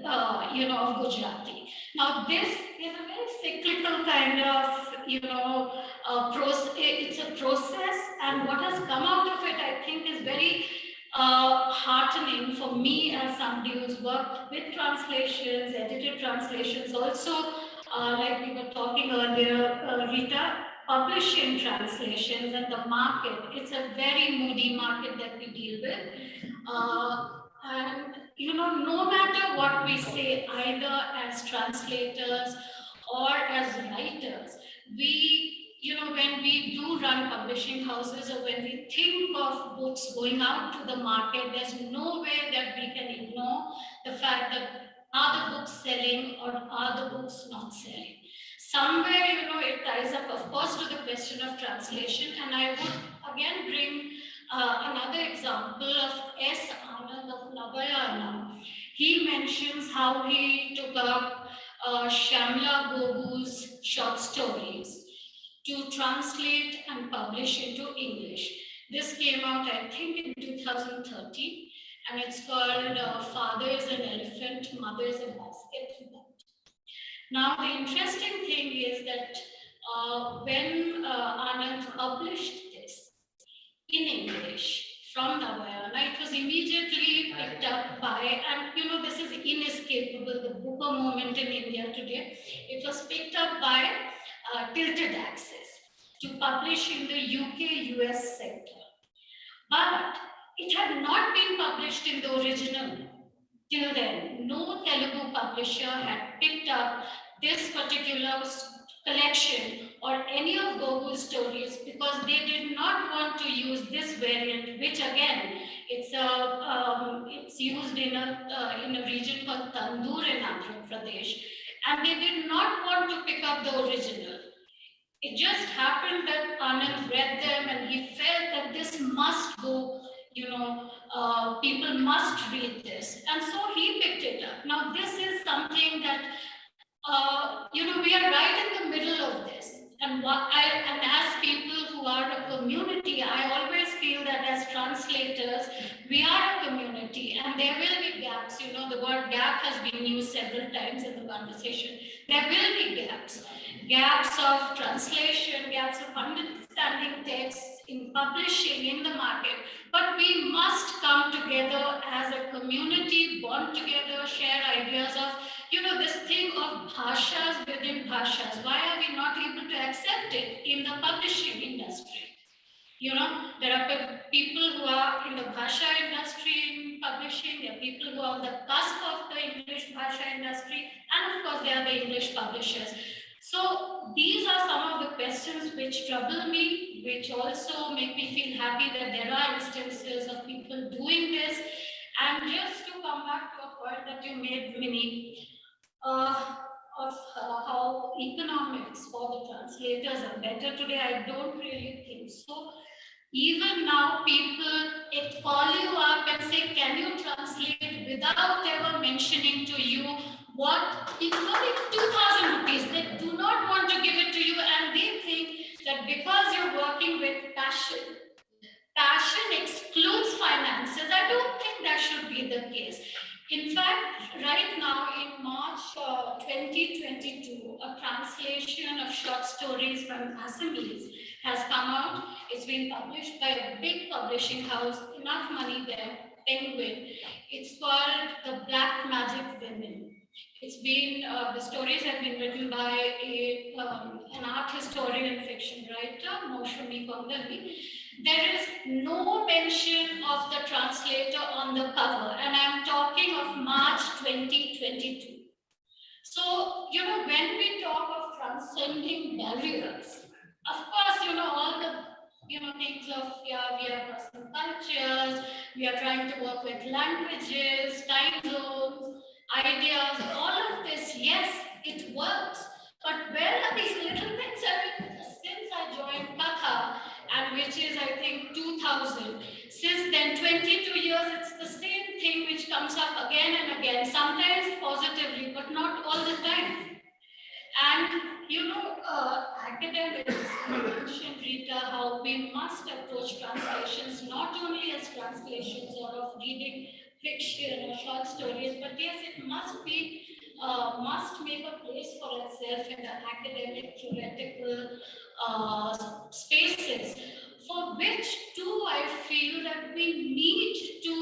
Speaker 5: of Gujarati. Now this is a very cyclical kind of process. It's a process, and what has come out of it, I think, is very heartening for me as somebody who's worked with translations, edited translations, also like we were talking earlier, Rita, publishing translations and the market. It's a very moody market that we deal with. And no matter what we say, either as translators or as writers, we, when we do run publishing houses, or when we think of books going out to the market, there's no way that we can ignore the fact that are the books selling or are the books not selling. Somewhere, it ties up, of course, to the question of translation. And I would again bring another example of S. Anand of Navayana. He mentions how he took up Shamla Gogu's short stories to translate and publish into English. This came out, I think, in 2013, and it's called Father is an Elephant, Mother is a Basket. Now, the interesting thing is that when Anand published this in English from Navayana, it was immediately picked up by, and this is inescapable, the booker moment in India today. It was picked up by Tilted Access to publish in the UK-US sector. But it had not been published in the original. Till then, no Telugu publisher had picked up this particular collection or any of Gogu's stories, because they did not want to use this variant, which again It's used in a region called Tandoor in Andhra Pradesh, and they did not want to pick up the original. It just happened that Anand read them and he felt that this must go, people must read this. And so he picked it up. Now, this is something that, we are right in the middle of this. And as people who are a community, I always feel that as translators, we are a community and there will be gaps. The word gap has been used several times in the conversation. There will be gaps of translation, gaps of understanding texts in publishing in the market. But we must come together as a community, bond together, share ideas of, this thing of bhashas within bhashas. Why are we not able to accept it in the publishing industry? There are people who are in the bhasha industry in publishing, there are people who are on the cusp of the English bhasha industry, and of course, there are the English publishers. So these are some of the questions which trouble me, which also make me feel happy that there are instances of people doing this. And just to come back to a point that you made, Minnie, of how economics for the translators are better today, I don't really think so. Even now, people call you up and say, can you translate without ever mentioning to you what, it's only 2,000 rupees. They do not want to give it to you, and they think that because you're working with passion excludes finances. I don't think that should be the case. In fact, right now in March 2022, a translation of short stories from Assamese has come out. It's been published by a big publishing house, enough money there, Penguin. It's called The Black Magic Women. It's been, the stories have been written by an art historian and fiction writer, Moushumi Kondavi. There is no mention of the translator on the cover, and I'm talking of March 2022. So, when we talk of transcending barriers, of course, all the, things of, we are crossing cultures, we are trying to work with languages, time zones, ideas, all of this, yes, it works. But where are these little things? I mean, since I joined Katha, and which is, I think, 2000, since then, 22 years, it's the same thing which comes up again and again, sometimes positively, but not all the time. And academics, you mentioned, Rita, how we must approach translations not only as translations or of reading fiction or short stories, but yes, it must make a place for itself in the academic, theoretical spaces, for which too I feel that we need to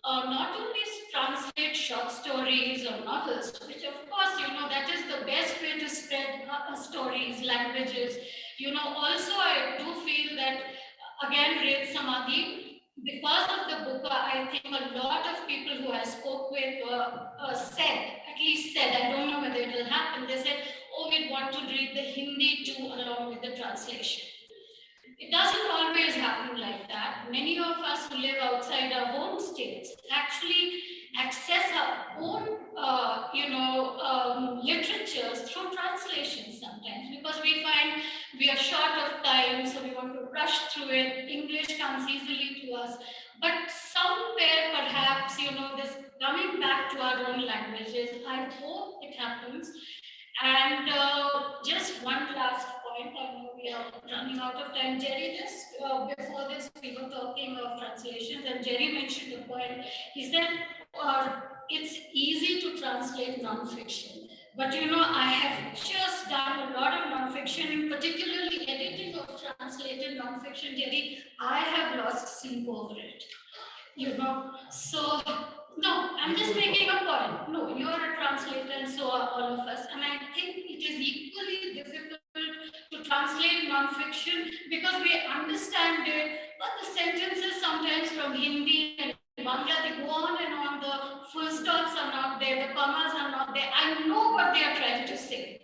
Speaker 5: not only translate short stories or novels, which of course, that is the best way to spread stories, languages. Also I do feel that, again, Red Samadhi, because of the book, I think a lot of people who I spoke with said, I don't know whether it will happen, they said, oh, we want to read the Hindi too along with the translation. It doesn't always happen like that. Many of us who live outside our home states actually access our own, literatures through translations sometimes, because we find we are short of time, so we want to rush through it. English comes easily to us, but somewhere perhaps, this coming back to our own languages, I hope it happens. And just one last point, I know we are running out of time. Jerry, just before this, we were talking of translations, and Jerry mentioned a point. He said, it's easy to translate non-fiction. But I have just done a lot of non-fiction, particularly editing of translated non-fiction, Jerry. I have lost sleep over it. So no, I'm just making a point. No, you are a translator and so are all of us. And I think it is equally difficult to translate non-fiction because we understand it, but the sentences sometimes from Hindi and Bangla, they go on and on, the full stops are not there, the commas are not there. I know what they are trying to say,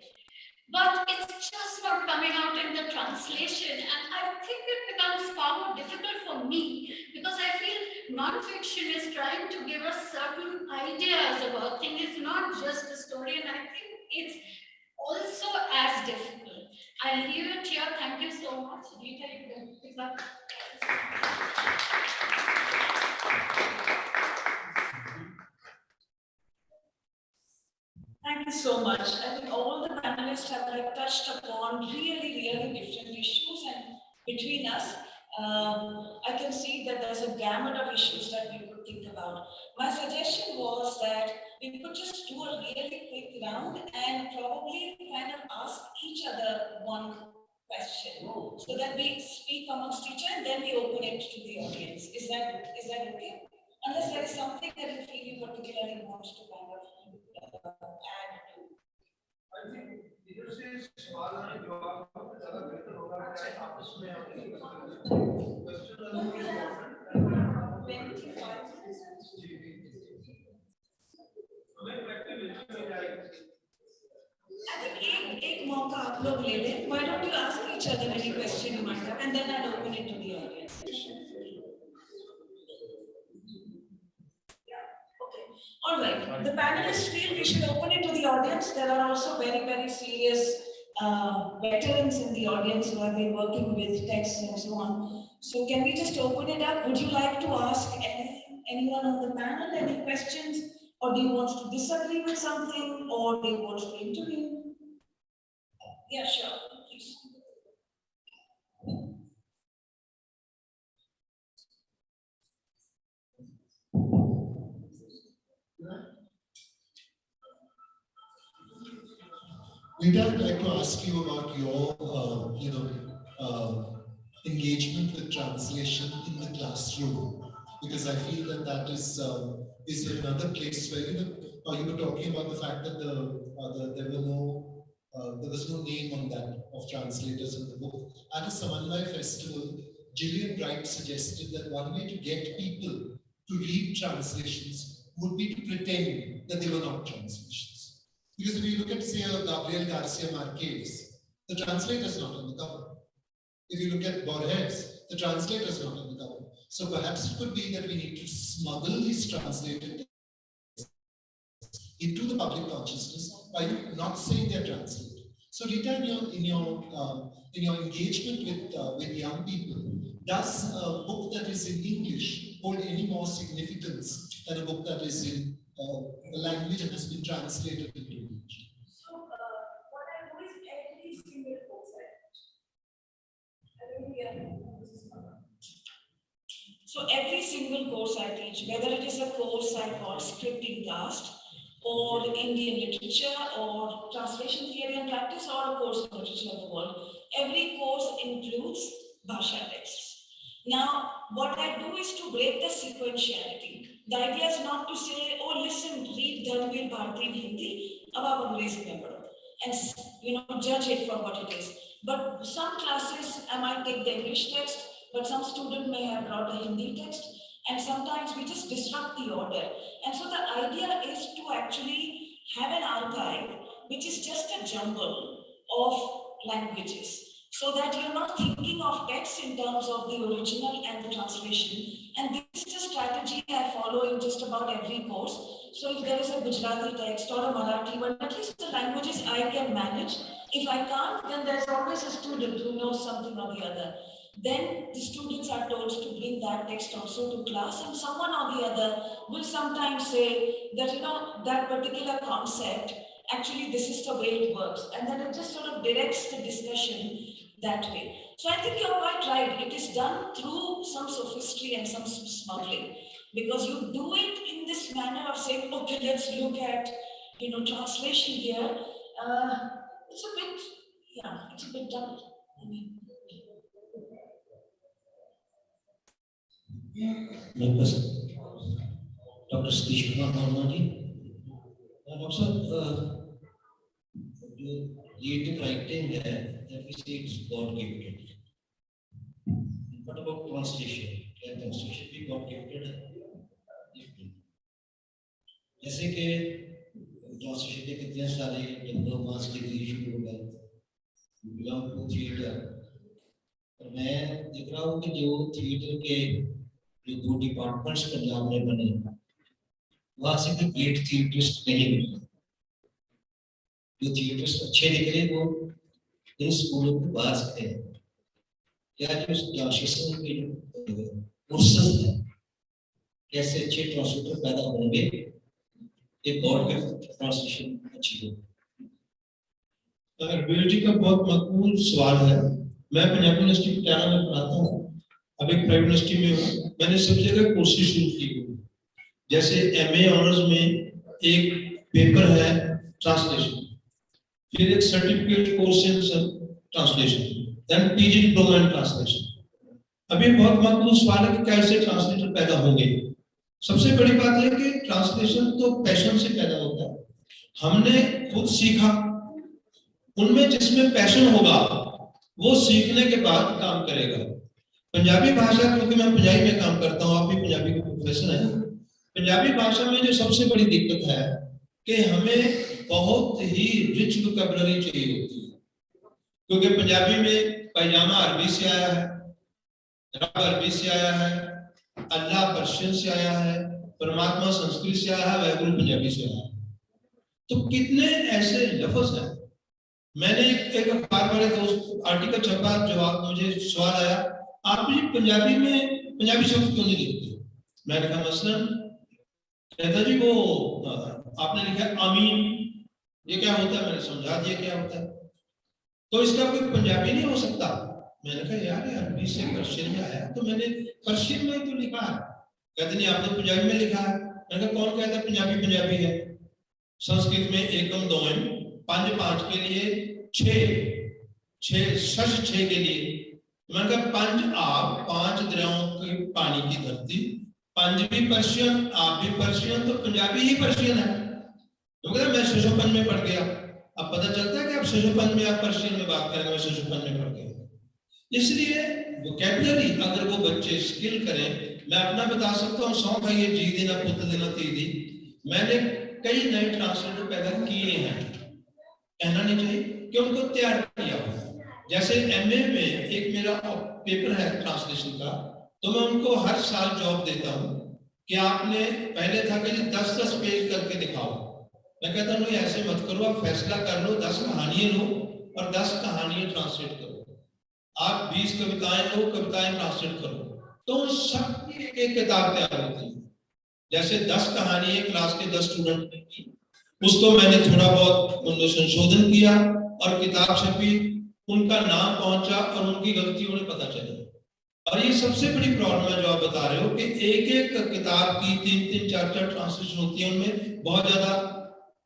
Speaker 5: but it's just not coming out in the translation. And I think it becomes far more difficult for me because I feel non translation is trying to give us certain ideas about things. It's not just a story, and I think it's also as difficult. I'll leave it here. Thank you so much. Rita, you can pick up.
Speaker 1: Thank you so much. I think all the panelists have touched upon really different issues, and between us, I can see that there's a gamut of issues that we could think about. My suggestion was that we could just do a really quick round and probably kind of ask each other one question so that we speak amongst each other and then we open it to the audience. Is that okay? Unless there is something that you feel you particularly want to kind of add to.
Speaker 4: I think इधर से सवाल और जवाब ज़्यादा बेहतर होगा चाहे आपस में
Speaker 1: I think एक मौका आप लोग ले लें. Why don't you ask each other any question you might have, and then I'll open it to the audience. All right, the panelists feel we should open it to the audience. There are also very serious veterans in the audience who have been working with texts and so on. So can we just open it up? Would you like to ask anyone on the panel any questions? Or do you want to disagree with something? Or do you want to intervene? Yeah, sure, please.
Speaker 6: Rita, I'd like to ask you about your, engagement with translation in the classroom, because I feel that is another place where you were talking about the fact that there was no name on that of translators in the book. At a Samanvay festival, Gillian Wright suggested that one way to get people to read translations would be to pretend that they were not translations. Because if you look at, say, Gabriel Garcia Marquez, the translator is not on the cover. If you look at Borges, the translator is not on the cover. So perhaps it could be that we need to smuggle these translated into the public consciousness by not saying they're translated. So Rita, in your engagement with young people, does a book that is in English hold any more significance than a book that is in a language that has been translated into English?
Speaker 1: So what I do is every single course So every single course I teach, whether it is a course I call scripting class, or Indian literature, or translation theory and practice, or a course on literature of the world, every course includes Bhasha texts. Now, what I do is to break the sequentiality. The idea is not to say, oh, listen, read Dharmveer Bharti in Hindi, above Angrezi and judge it for what it is. But some classes, I might take the English text, but some student may have brought a Hindi text, and sometimes we just disrupt the order. And so the idea is to actually have an archive which is just a jumble of languages, so that you're not thinking of text in terms of the original and the translation. And this is a strategy I follow in just about every course. So if there is a Gujarati text or a Marathi one, at least the languages I can manage. If I can't, then there's always a student who knows something or the other. Then the students are told to bring that text also to class, and someone or the other will sometimes say that, that particular concept, actually this is the way it works. And then it just sort of directs the discussion that way. So I think you're quite right. It is done through some sophistry and some smuggling, because you do it in this manner of saying, okay, let's look at, translation here. It's a bit dull. I mean,
Speaker 7: Dr. Satish Kumar Dharma-ji. Dr. Sir, creative writing that we say it's God-gifted. What about translation? Can translation be God-gifted? जैसे कि translation के कितने सारे diplomas degree शुरू हो गए, belong to theatre, और मैं देख रहा हूँ कि जो थिएटर के जो 2 डिपार्टमेंट्स पंजाब में बने, वहां से भी ग्रेट थिएटरिस्ट नहीं मिले। जो थिएटरिस्ट अच्छे निकले वो इन स्कूलों के बाहर से थे। क्या जो ट्रांसलेशन के कोर्सेज है, कैसे अच्छे ट्रांसलेटर पैदा होंगे, ये गॉड गिफ्ट ट्रांसलेशन अच्छी हो।
Speaker 8: एबिलिटी का बहुत मकबूल सवाल है। मैं पंजाबी यूनिवर्सिटी पटियाला में पढ़ाता हूँ, अब एक प्राइवेट यूनिवर्सिटी में हूँ। मैंने सब जगह कोर्सेज शुरू की हुई, जैसे एमए ऑनर्स में एक पेपर है ट्रांसलेशन, फिर एक certificate course in translation, then PG diploma in translation. अभी बहुत मकबूल सवाल है कि कैसे ट्रांसलेटर पैदा होंगे। सबसे बड़ी बात है कि ट्रांसलेशन तो पैशन से पैदा होता है। हमने खुद सीखा, उनमें जिसमें पैशन होगा वो सीखने के बाद काम करेगा। पंजाबी भाषा, क्योंकि मैं पंजाबी में काम करता हूँ, आप भी पंजाबी के प्रोफेसर हैं, पंजाबी भाषा में जो सबसे बड़ी दिक्कत है कि हमें बहुत ही रिच वोकैबुलरी चाहिए होती है, क्योंकि पंजाबी में पैजामा अरबी से आया है, रब अरबी से आया है, अल्लाह पर्शियन से आया है, परमात्मा संस्कृत से आया है, वाहिगुरु पंजाबी से आया है। तो कितने ऐसे लफ्ज हैं। मैंने एक अखबार वाले दोस्त आर्टिकल छपा, जवाब मुझे सवाल आया, आप भी पंजाबी में पंजाबी शब्द क्यों नहीं लिखते? मैंने कहा मसलन, कहता जी वो आपने लिखा आमीन, ये क्या होता है? मैंने समझा दिया क्या होता है, तो इसका कोई पंजाबी नहीं हो सकता। मैंने कहा यार अरबी से पर्शियन में आया, तो मैंने पर्शियन में तो लिखा है। कहते नहीं आपने पंजाबी में लिखा है। मैंने कहा कौन कहता है पंजाबी पंजाबी है? संस्कृत में एकम दोयम, 5 5 के लिए 6 6 6 के लिए। मैंने कहा 5 आप, 5 दरियाओं के पानी की धरती, 5 भी पर्शियन, आप भी पर्शियन, तो पंजाबी ही पर्शियन है। तो कहता मैं शशोपन में पढ़ गया। अब पता चलता है कि आप शशोपन में, आप पर्शियन में बात करेंगे, मैं शशोपन में पढ़ गया। इसलिए वोकैबुलरी अगर वो बच्चे स्किल करें, मैं अपना बता सकता हूँ, 100 खाइए जी देना पुत्र देना ती दी। मैंने कई नए ट्रांसलेटर पैदा किए हैं, कहना नहीं चाहिए कि उनको तैयार किया हुआ है। जैसे एमए में एक मेरा पेपर है ट्रांसलेशन का, तो मैं उनको हर साल जॉब देता हूँ कि आपने, पहले था कि 10-10 पेज करके दिखाओ। मैं कहता हूँ ऐसे मत करो, आप फैसला कर लो, 10 कहानियां लो और 10 कहानियां ट्रांसलेट करो। आप 20 कविताएं लो, कविताएं ट्रांसलेट करो, तो उन सबकी एक किताब तैयार होती है। जैसे 10 कहानियां क्लास के 10 स्टूडेंट ने की, उसको मैंने थोड़ा बहुत उनमें संशोधन किया और किताब छपी, उनका नाम पहुंचा और उनकी गलती उन्हें पता चली। और ये सबसे बड़ी प्रॉब्लम है जो आप बता रहे हो कि एक एक किताब की 3-3, 4-4 ट्रांसलेशन होती है, उनमें बहुत ज्यादा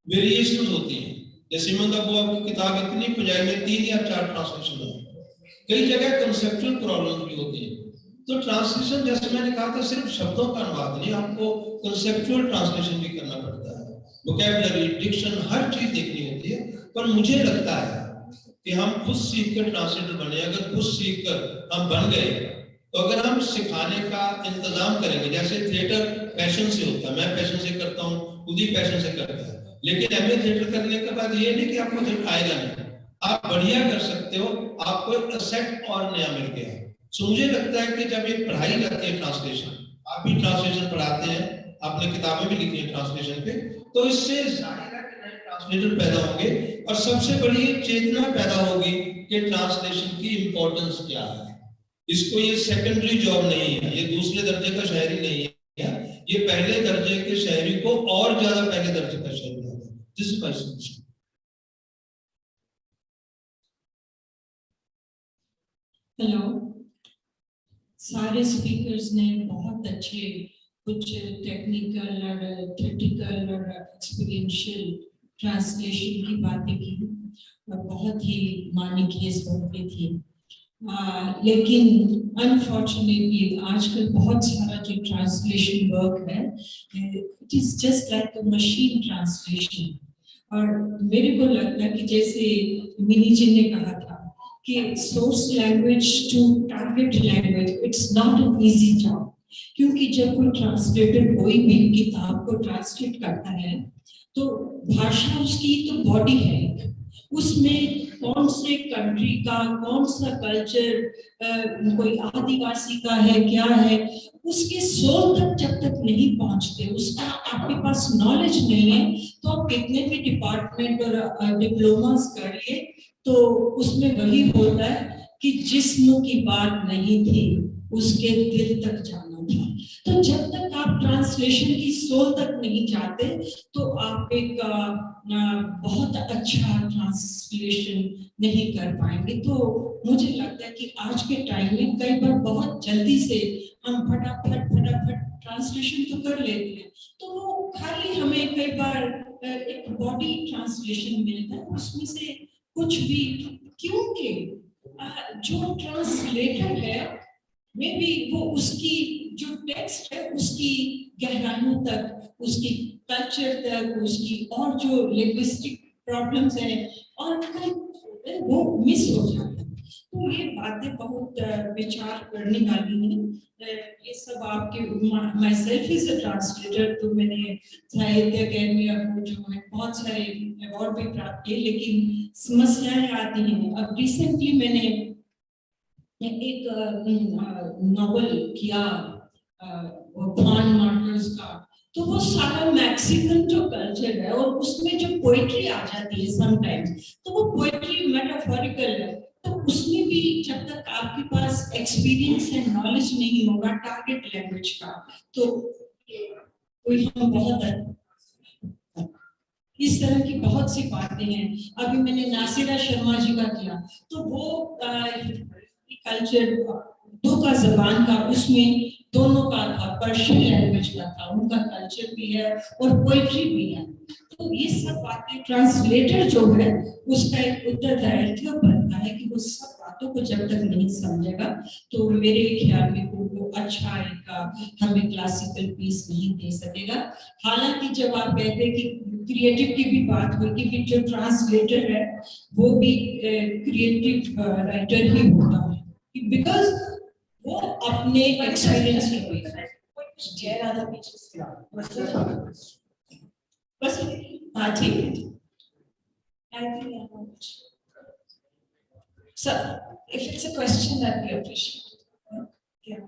Speaker 8: वेरिएशन होती है। जैसे सिमन अबू की किताब इतनी पंजाबी में 3 या 4 ट्रांसलेशन है, कई जगह कंसेप्चुअल प्रॉब्लम भी होती है। तो ट्रांसलेशन, जैसे मैंने कहा था, सिर्फ शब्दों का अनुवाद नहीं, आपको कंसेप्चुअल ट्रांसलेशन भी करना पड़ता है। वोकैबुलरी, डिक्शन, हर चीज देखनी होती है। पर मुझे लगता है कि हम खुद सीख कर ट्रांसलेटर बने। अगर खुद सीख कर हम बन गए, तो अगर हम सिखाने का इंतजाम करेंगे, जैसे थिएटर पैशन से होता है, मैं पैशन से करता हूँ, खुद ही पैशन से करता है, लेकिन एमए थिएटर करने के बाद ये नहीं कि आपको थिएटर आएगा नहीं, आप बढ़िया कर सकते हो, आपको एक असेट और नया मिल गया। सो मुझे लगता है कि जब ये पढ़ाई जाती है ट्रांसलेशन, आप भी ट्रांसलेशन पढ़ाते हैं, आपने किताबें भी लिखी है ट्रांसलेशन पे, तो इससे जाहिर है कि नए ट्रांसलेटर पैदा होंगे और सबसे बड़ी चेतना पैदा होगी कि ट्रांसलेशन की इंपॉर्टेंस क्या है। इसको ये सेकेंडरी जॉब नहीं है, ये दूसरे दर्जे का शहरी नहीं है, ये पहले दर्जे के शहरी को और ज्यादा पहले दर्जे का शहरी बनाता है। This is my suggestion.
Speaker 9: Hello, सारे स्पीकर्स ने बहुत अच्छे कुछ टेक्निकल और थ्योरेटिकल और एक्सपीरियंशियल ट्रांसलेशन की बातें की और बहुत ही मार्मिक बातें थी। लेकिन अनफॉर्चुनेटली आजकल बहुत सारा जो ट्रांसलेशन वर्क है, it is just like a machine translation. और मेरे को लगता है कि जैसे मिनी जी ने कहा था कि source language to target language, it's not an easy job. क्योंकि जब कोई ट्रांसलेटर कोई भी किताब को ट्रांसलेट करता है, तो भाषा उसकी तो बॉडी है, उसमें कौन से कंट्री का कौन सा कल्चर, कोई आदिवासी का है क्या है, उसके सोल तक जब तक नहीं पहुंचते, उसका आपके पास नॉलेज नहीं है, तो आप कितने भी डिपार्टमेंट और डिप्लोमास करिए तो उसमें वही होता है कि जिस्म की बात नहीं थी, उसके दिल तक जाना था। तो जब तक आप ट्रांसलेशन की सोल तक नहीं जाते तो आप एक बहुत अच्छा ट्रांसलेशन नहीं कर पाएंगे। तो मुझे लगता है कि आज के टाइम में कई बार बहुत जल्दी से हम फटाफट ट्रांसलेशन तो कर लेते हैं, तो वो खाली हमें कई बार एक बॉडी ट्रांसलेशन मिलता है, उसमें से कुछ भी, क्योंकि जो ट्रांसलेटर है मे बी वो उसकी जो टेक्स्ट है उसकी गहराइयों तक, उसकी कल्चर तक, उसकी और जो लिंग्विस्टिक प्रॉब्लम्स है और कई वो मिस हो जाता है। तो ये बातें बहुत विचार करने वाली हैं। ये सब आपके, my self is a translator, तो मैंने साहित्य अकेडमी जो है बहुत सारे अवार्ड भी प्राप्त किए, लेकिन समस्याएं आती हैं। अब रिसेंटली मैंने एक नॉवल किया वॉन मार्कर्स का, तो वो सारा मैक्सिकन जो कल्चर है और उसमें जो पोएट्री आ जाती है समटाइम्स, तो वो पोएट्री मेटाफोरिकल है, तो उसमें भी जब तक आपके पास एक्सपीरियंस एंड नॉलेज नहीं होगा टारगेट लैंग्वेज का, तो कोई हम बहुत इस तरह की बहुत सी बातें हैं। अभी मैंने नासिरा शर्मा जी का किया, तो वो कल्चर दो का जबान का, उसमें दोनों का था, पर्शियन लैंग्वेज का था, उनका कल्चर भी है और पोइट्री भी है। तो ये सब बातें ट्रांसलेटर जो है उसका एक उत्तरदायित्व बनता है कि वो सब बातों को जब तक नहीं समझेगा तो मेरे ख्याल में वो अच्छा एक हमें क्लासिकल पीस नहीं दे सकेगा। हालांकि जब आप कहते हैं कि क्रिएटिव की भी बात हुई कि जो ट्रांसलेटर है वो भी क्रिएटिव राइटर ही होता है, बिकॉज वो अपने एक्सपीरियंस की वजह से बस। हाँ ठीक है।
Speaker 1: So, if it's a question that we appreciate. Yeah.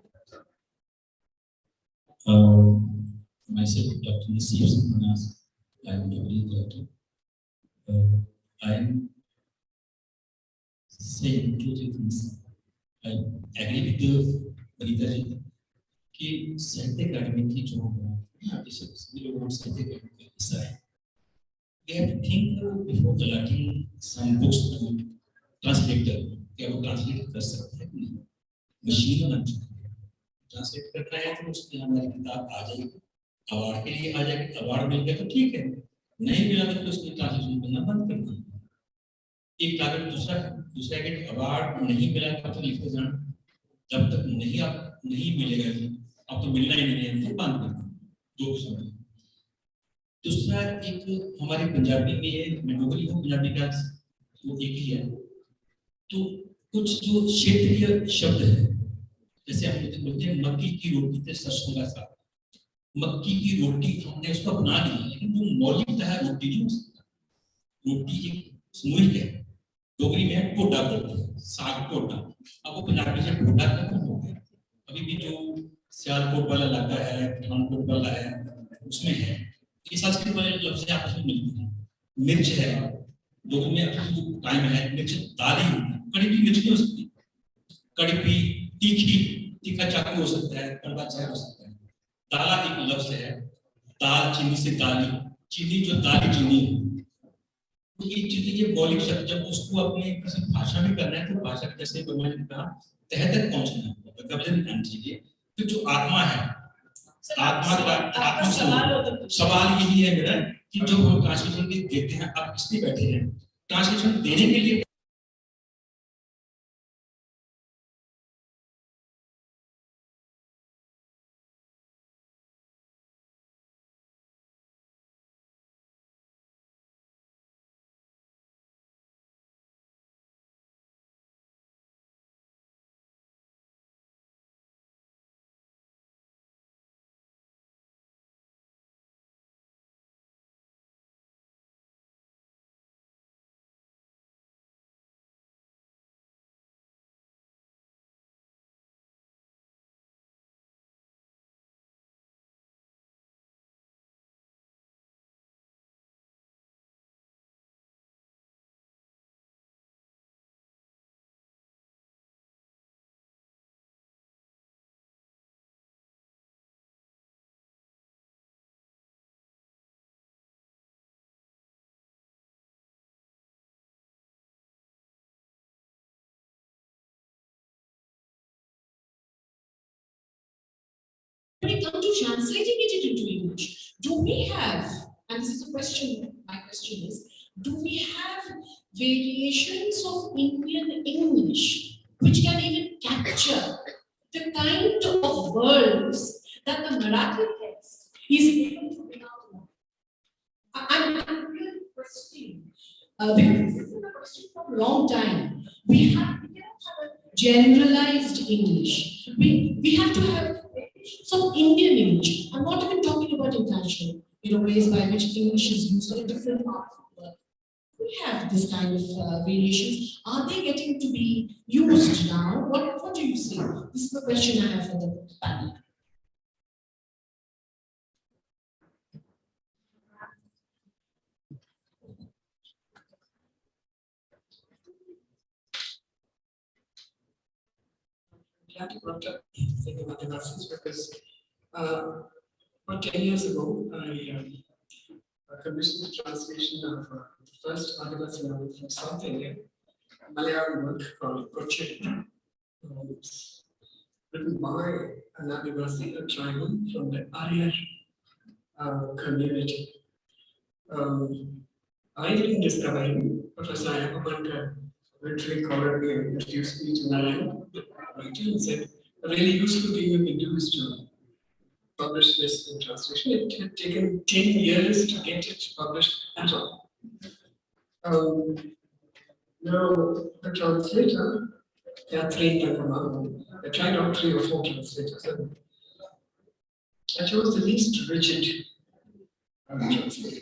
Speaker 10: Myself, Dr. Nasir Manas, I am a doctor. I am saying two things. I agree with the Rita ji कि साहित्य अकादमी की जो सभी लोग साहित्य अकादमी का हिस्सा है, they have to think before allotting some books to translator, क्या वो ट्रांसलेट कर सकते हैं नहीं, मशीन बन चुकी है, ट्रांसलेट करना है तो उसमें हमारी किताब आ जाएगी, अवार्ड के लिए आ जाएगी, अवार्ड मिल गया तो ठीक है, नहीं मिला तो उसमें ट्रांसलेशन करना बंद कर दो। एक टारगेट दूसरा कि अवार्ड नहीं मिला तब तक लिखते जाना, जब तक नहीं मिलेगा अब तो मिलना ही नहीं है तो बंद कर दो। दो समय दूसरा एक हमारे पंजाबी में, मैं डोगरी हूँ, पंजाबी का वो एक ही है, तो कुछ जो क्षेत्रीय शब्द है, जैसे हम बोलते हैं मक्की की रोटी से सरसों का साग, मक्की की रोटी हमने उसको अपना लिया, लेकिन वो मौलिकता है रोटी नहीं हो सकता। रोटी एक समूहिक है, डोगरी में टोडा बोलते हैं, साग टोडा, अब वो पंजाबी से टोडा खत्म हो गया। अभी भी जो सियालकोट वाला इलाका है, पठानकोट वाला है, उसमें है ये संस्कृत वाले लफ्ज आपस में मिलते हैं। मिर्च है, डोगरी में अपनी टाइम है, मिर्च दाली होती है, कड़ी भी मिर्च नहीं हो सकती, कड़ी भी तीखा चाकू हो सकता है, कड़वा चाय हो सकता है। ताला एक लफ्ज है, दाल चीनी से दाली, चीनी जो दाली चीनी है, तो ये चीजें ये मौलिक शब्द जब उसको अपने किसी भाषा में करना है तो भाषा जैसे मैंने कहा तह तक पहुंचना है, कब्जे नहीं करना चाहिए। तो जो आत्मा है, आत्मा का आत्मा सवाल यही है मेरा कि जो हम ट्रांसलेशन देते हैं, आप इसलिए बैठे हैं ट्रांसलेशन देने के लिए
Speaker 9: we come to translating it into English, do we have, and this is a question, my question is, do we have variations of Indian English which can even capture the kind of words that the Marathi text is able to bring out? I'm really questioning, because this is a question for a long time. We cannot have a generalized English. We have to have some Indian English. I'm not even talking about international, ways by which English is used in different parts of the world. We have this kind of variations. Are they getting to be used now? What do you say? This is the question I have for the panel.
Speaker 2: Glad you brought up thinking about the Nazis because about 10 years ago, I commissioned the translation of the first Adivasi novel from South India, a Malayalam work called Auditoriu. It's written by an Adivasi, a tribal from the Arya community. I didn't discover him, Professor Ayapamanka literally called me and introduced me to Malayalam writing and said, a really useful thing you can do is to publish this in translation. It had taken 10 years to get it published at all. Now, the translator, there are three people. I tried out 3 or 4 translators. I chose the least rigid translator.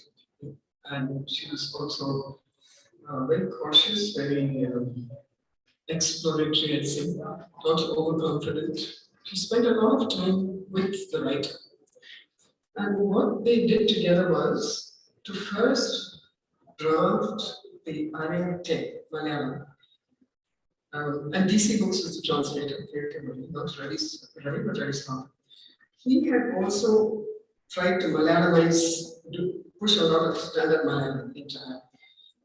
Speaker 2: And she was also very cautious, very exploratory, I'd say, not overconfident. She spent a lot of time with the writer. And what they did together was to first draft the Arya text, Malayalam. And DC Books was the translator, not very, but very smart. He had also tried to Malayalamize, push a lot of standard Malayalam into her.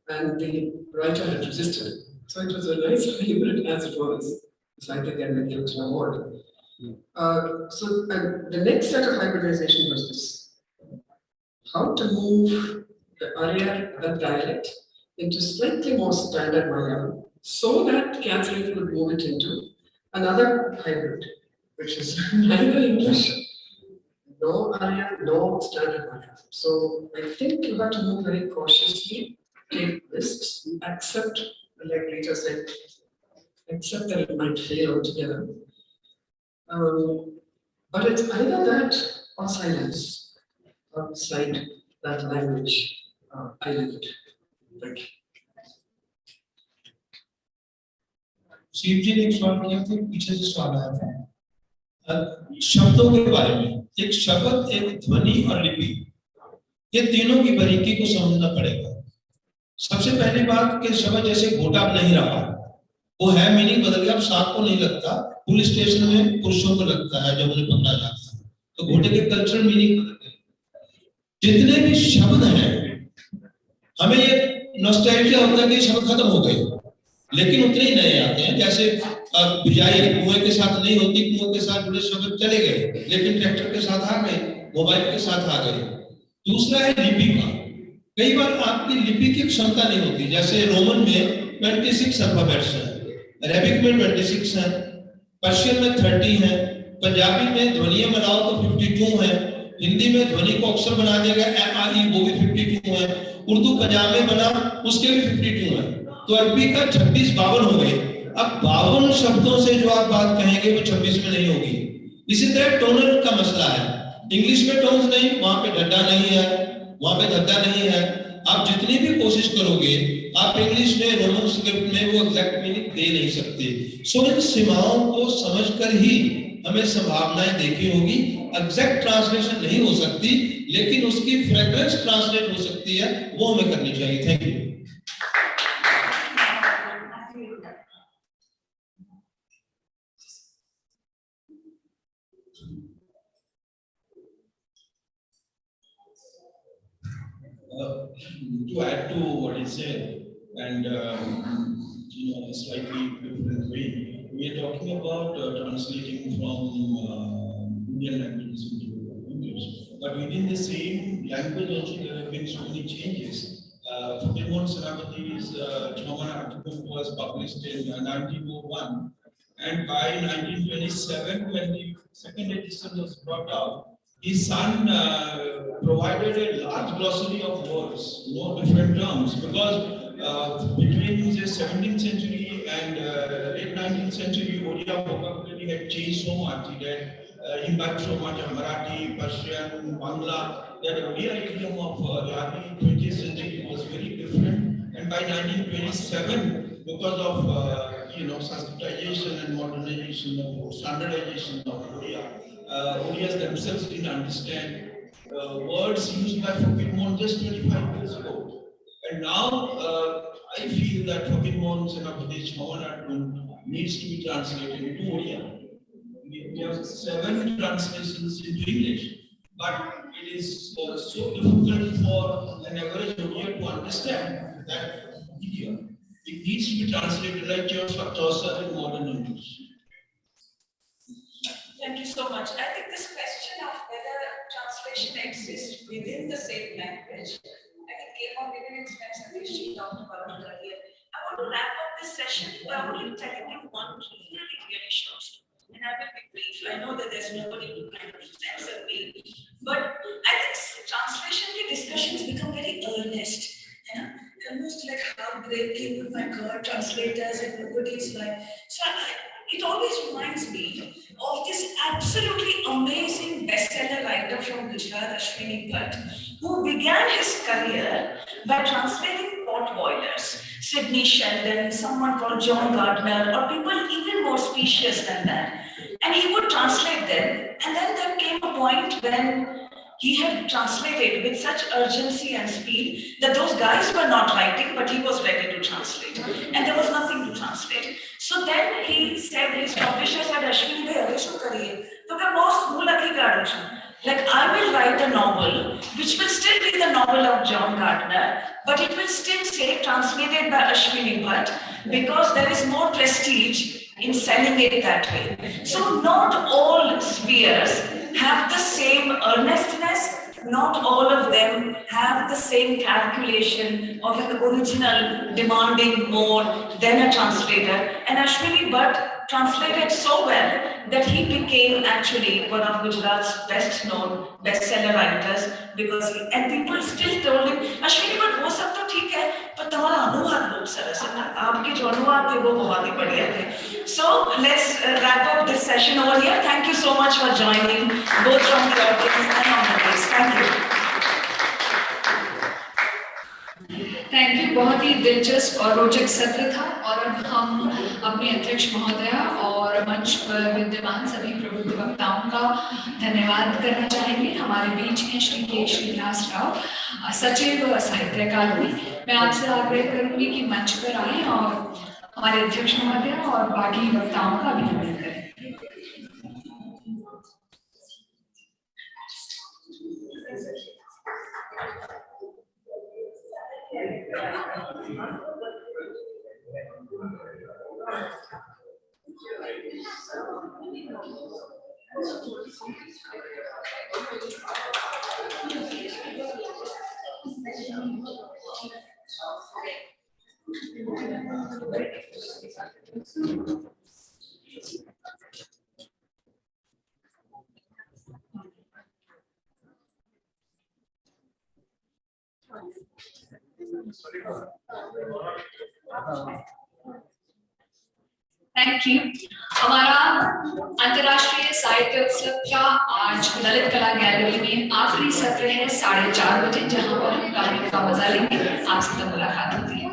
Speaker 2: And the writer had resisted it. So it was a nice hybrid as it was. It's like they get an award. So the next set of hybridization was this. How to move the Arya, that dialect, into slightly more standard Malayalam, so that Catherine could move it into another hybrid, which is neither English, no Arya, no standard Malayalam. So I think you have to move very cautiously, take risks, accept, like Rita said, accept that it might fail altogether. But it's either that or silence outside that language island. Thank you.
Speaker 8: Shiv जी ने एक सवाल किया था, पीछे से सवाल आया था शब्दों के बारे में। एक शब्द, एक ध्वनि और लिपि, ये तीनों की बारीकी को समझना पड़ेगा। सबसे पहली बात कि शब्द जैसे घोटा अब नहीं रहा, वो है मीनिंग बदल गया, अब सांप को नहीं लगता, पुलिस स्टेशन में पुरुषों को लगता है जब उन्हें पकड़ा जाता है, तो घोटे के कल्चरल मीनिंग बदल गए। जितने भी शब्द हैं, हमें ये नॉस्टैल्जिया होता है कि शब्द खत्म हो गए, लेकिन उतने ही नए आते हैं। जैसे बिजाई कुएं के साथ नहीं होती, कुएं के साथ जुड़े शब्द चले गए, लेकिन ट्रैक्टर के साथ आ गए, मोबाइल के साथ आ गए। दूसरा है लिपि का। कई बार आपकी लिपि की क्षमता नहीं होती, जैसे रोमन में 26 अल्फाबेट्स हैं, अरेबिक में 26 हैं, पर्शियन में 30 हैं, पंजाबी में ध्वनियां बनाओ तो 52 हैं, हिंदी में ध्वनि को अक्षर बना दिया गया MRE, वो भी 52 है, उर्दू पंजाब में बना उसके भी 52 है, तो अरबी का 26-52 हो गए। अब 52 शब्दों से जो आप बात कहेंगे वो 26 में नहीं होगी। इसी तरह टोनल का मसला है, इंग्लिश में टोन्स नहीं, वहां पे डड्डा नहीं है, वहां पे धद्दा नहीं है। आप जितनी भी कोशिश करोगे, आप इंग्लिश में, रोमन स्क्रिप्ट में वो एग्जैक्ट मीनिंग दे नहीं सकते। सो इन सीमाओं को समझकर ही हमें संभावनाएं देखी होगी। एग्जैक्ट ट्रांसलेशन नहीं हो सकती, लेकिन उसकी फ्रेग्रेंस ट्रांसलेट हो सकती है, वो हमें करनी चाहिए। Thank you.
Speaker 10: To add to what he said, and a slightly different way, we are talking about translating from
Speaker 8: Indian languages into English. But within the same language also there have been so many changes. Fakirmon Senapati's Chinaman article was published in 1901, and by 1927, when the second edition was brought out, his son provided a large glossary of words, different terms, because between the 17th century and late 19th century, Odia vocabulary had changed so much. It had imbibed so much of Marathi, Persian, Bangla, that Odia idiom of the early 20th century was very different. And by 1927, because of Sanskritization and modernization of standardization of Odia, Odias themselves didn't understand words used by Fakirmon just 25 years ago. And now I feel that Fakirmon Senapati's Chinaman needs to be translated into Odia. We have 7 translations into English, but it is so difficult for an average Odia to understand that idiom. It needs to be translated like Chaucer in modern English.
Speaker 1: Thank you so much. I think this question of whether translation exists within the same language, I think came up even in Spencer History talked about it earlier. I want to wrap up this session by only telling you one really short story. And I will be brief. I know that there's nobody to kind of censor me, but I think translation discussions become very earnest. Almost like heartbreaking with my God translators and nobody's like. So it always reminds me of this absolutely amazing bestseller writer from Gujarat, Ashwini Bhatt, who began his career by translating pot boilers, Sidney Sheldon, someone called John Gardner, or people even more specious than that. And he would translate them, and then there came a point when he had translated with such urgency and speed that those guys were not writing, but he was ready to translate. And there was nothing to translate. So then he said, his publisher said, Ashwini bhai, abe shu kariye? To kya bahut smooth lakhi kaadu chu. Like I will write a novel, which will still be the novel of John Gardner, but it will still say translated by Ashwini Bhatt, because there is more prestige in selling it that way. So not all spheres have the same earnestness, not all of them have the same calculation of an original demanding more than a translator. And Ashwini Bhatt translated so well that he became actually one of Gujarat's best known bestseller writers, because and people still told him, Ashwini Bhatt wo sab to theek hai, par tumhara अनुवाद बहुत सरस है, आपके जो अनुवाद थे वो बहुत ही बढ़िया थे. So let's wrap up this session over here. Thank you so much for joining, both from the audience and on the place. Thank you.
Speaker 11: Thank you. बहुत ही दिलचस्प और रोचक सत्र था. और अब हम अपने अध्यक्ष महोदया और मंच पर विद्यमान सभी प्रबुद्ध वक्ताओं का धन्यवाद करना चाहेंगे. हमारे बीच हैं श्री के श्रीनिवास राव, सचिव साहित्य अकादमी. मैं आपसे आग्रह करूंगी कि मंच पर आएं और हमारे अध्यक्ष महोदया और बाकी वक्ताओं का अभिनंदन करें. Thank you. हमारा अंतर्राष्ट्रीय साहित्य उत्सव का आज ललित कला गैलरी में आखिरी सत्र है 4:30 बजे, जहां पर हम गाने का मजा लेंगे. आपसे तो मुलाकात होती है.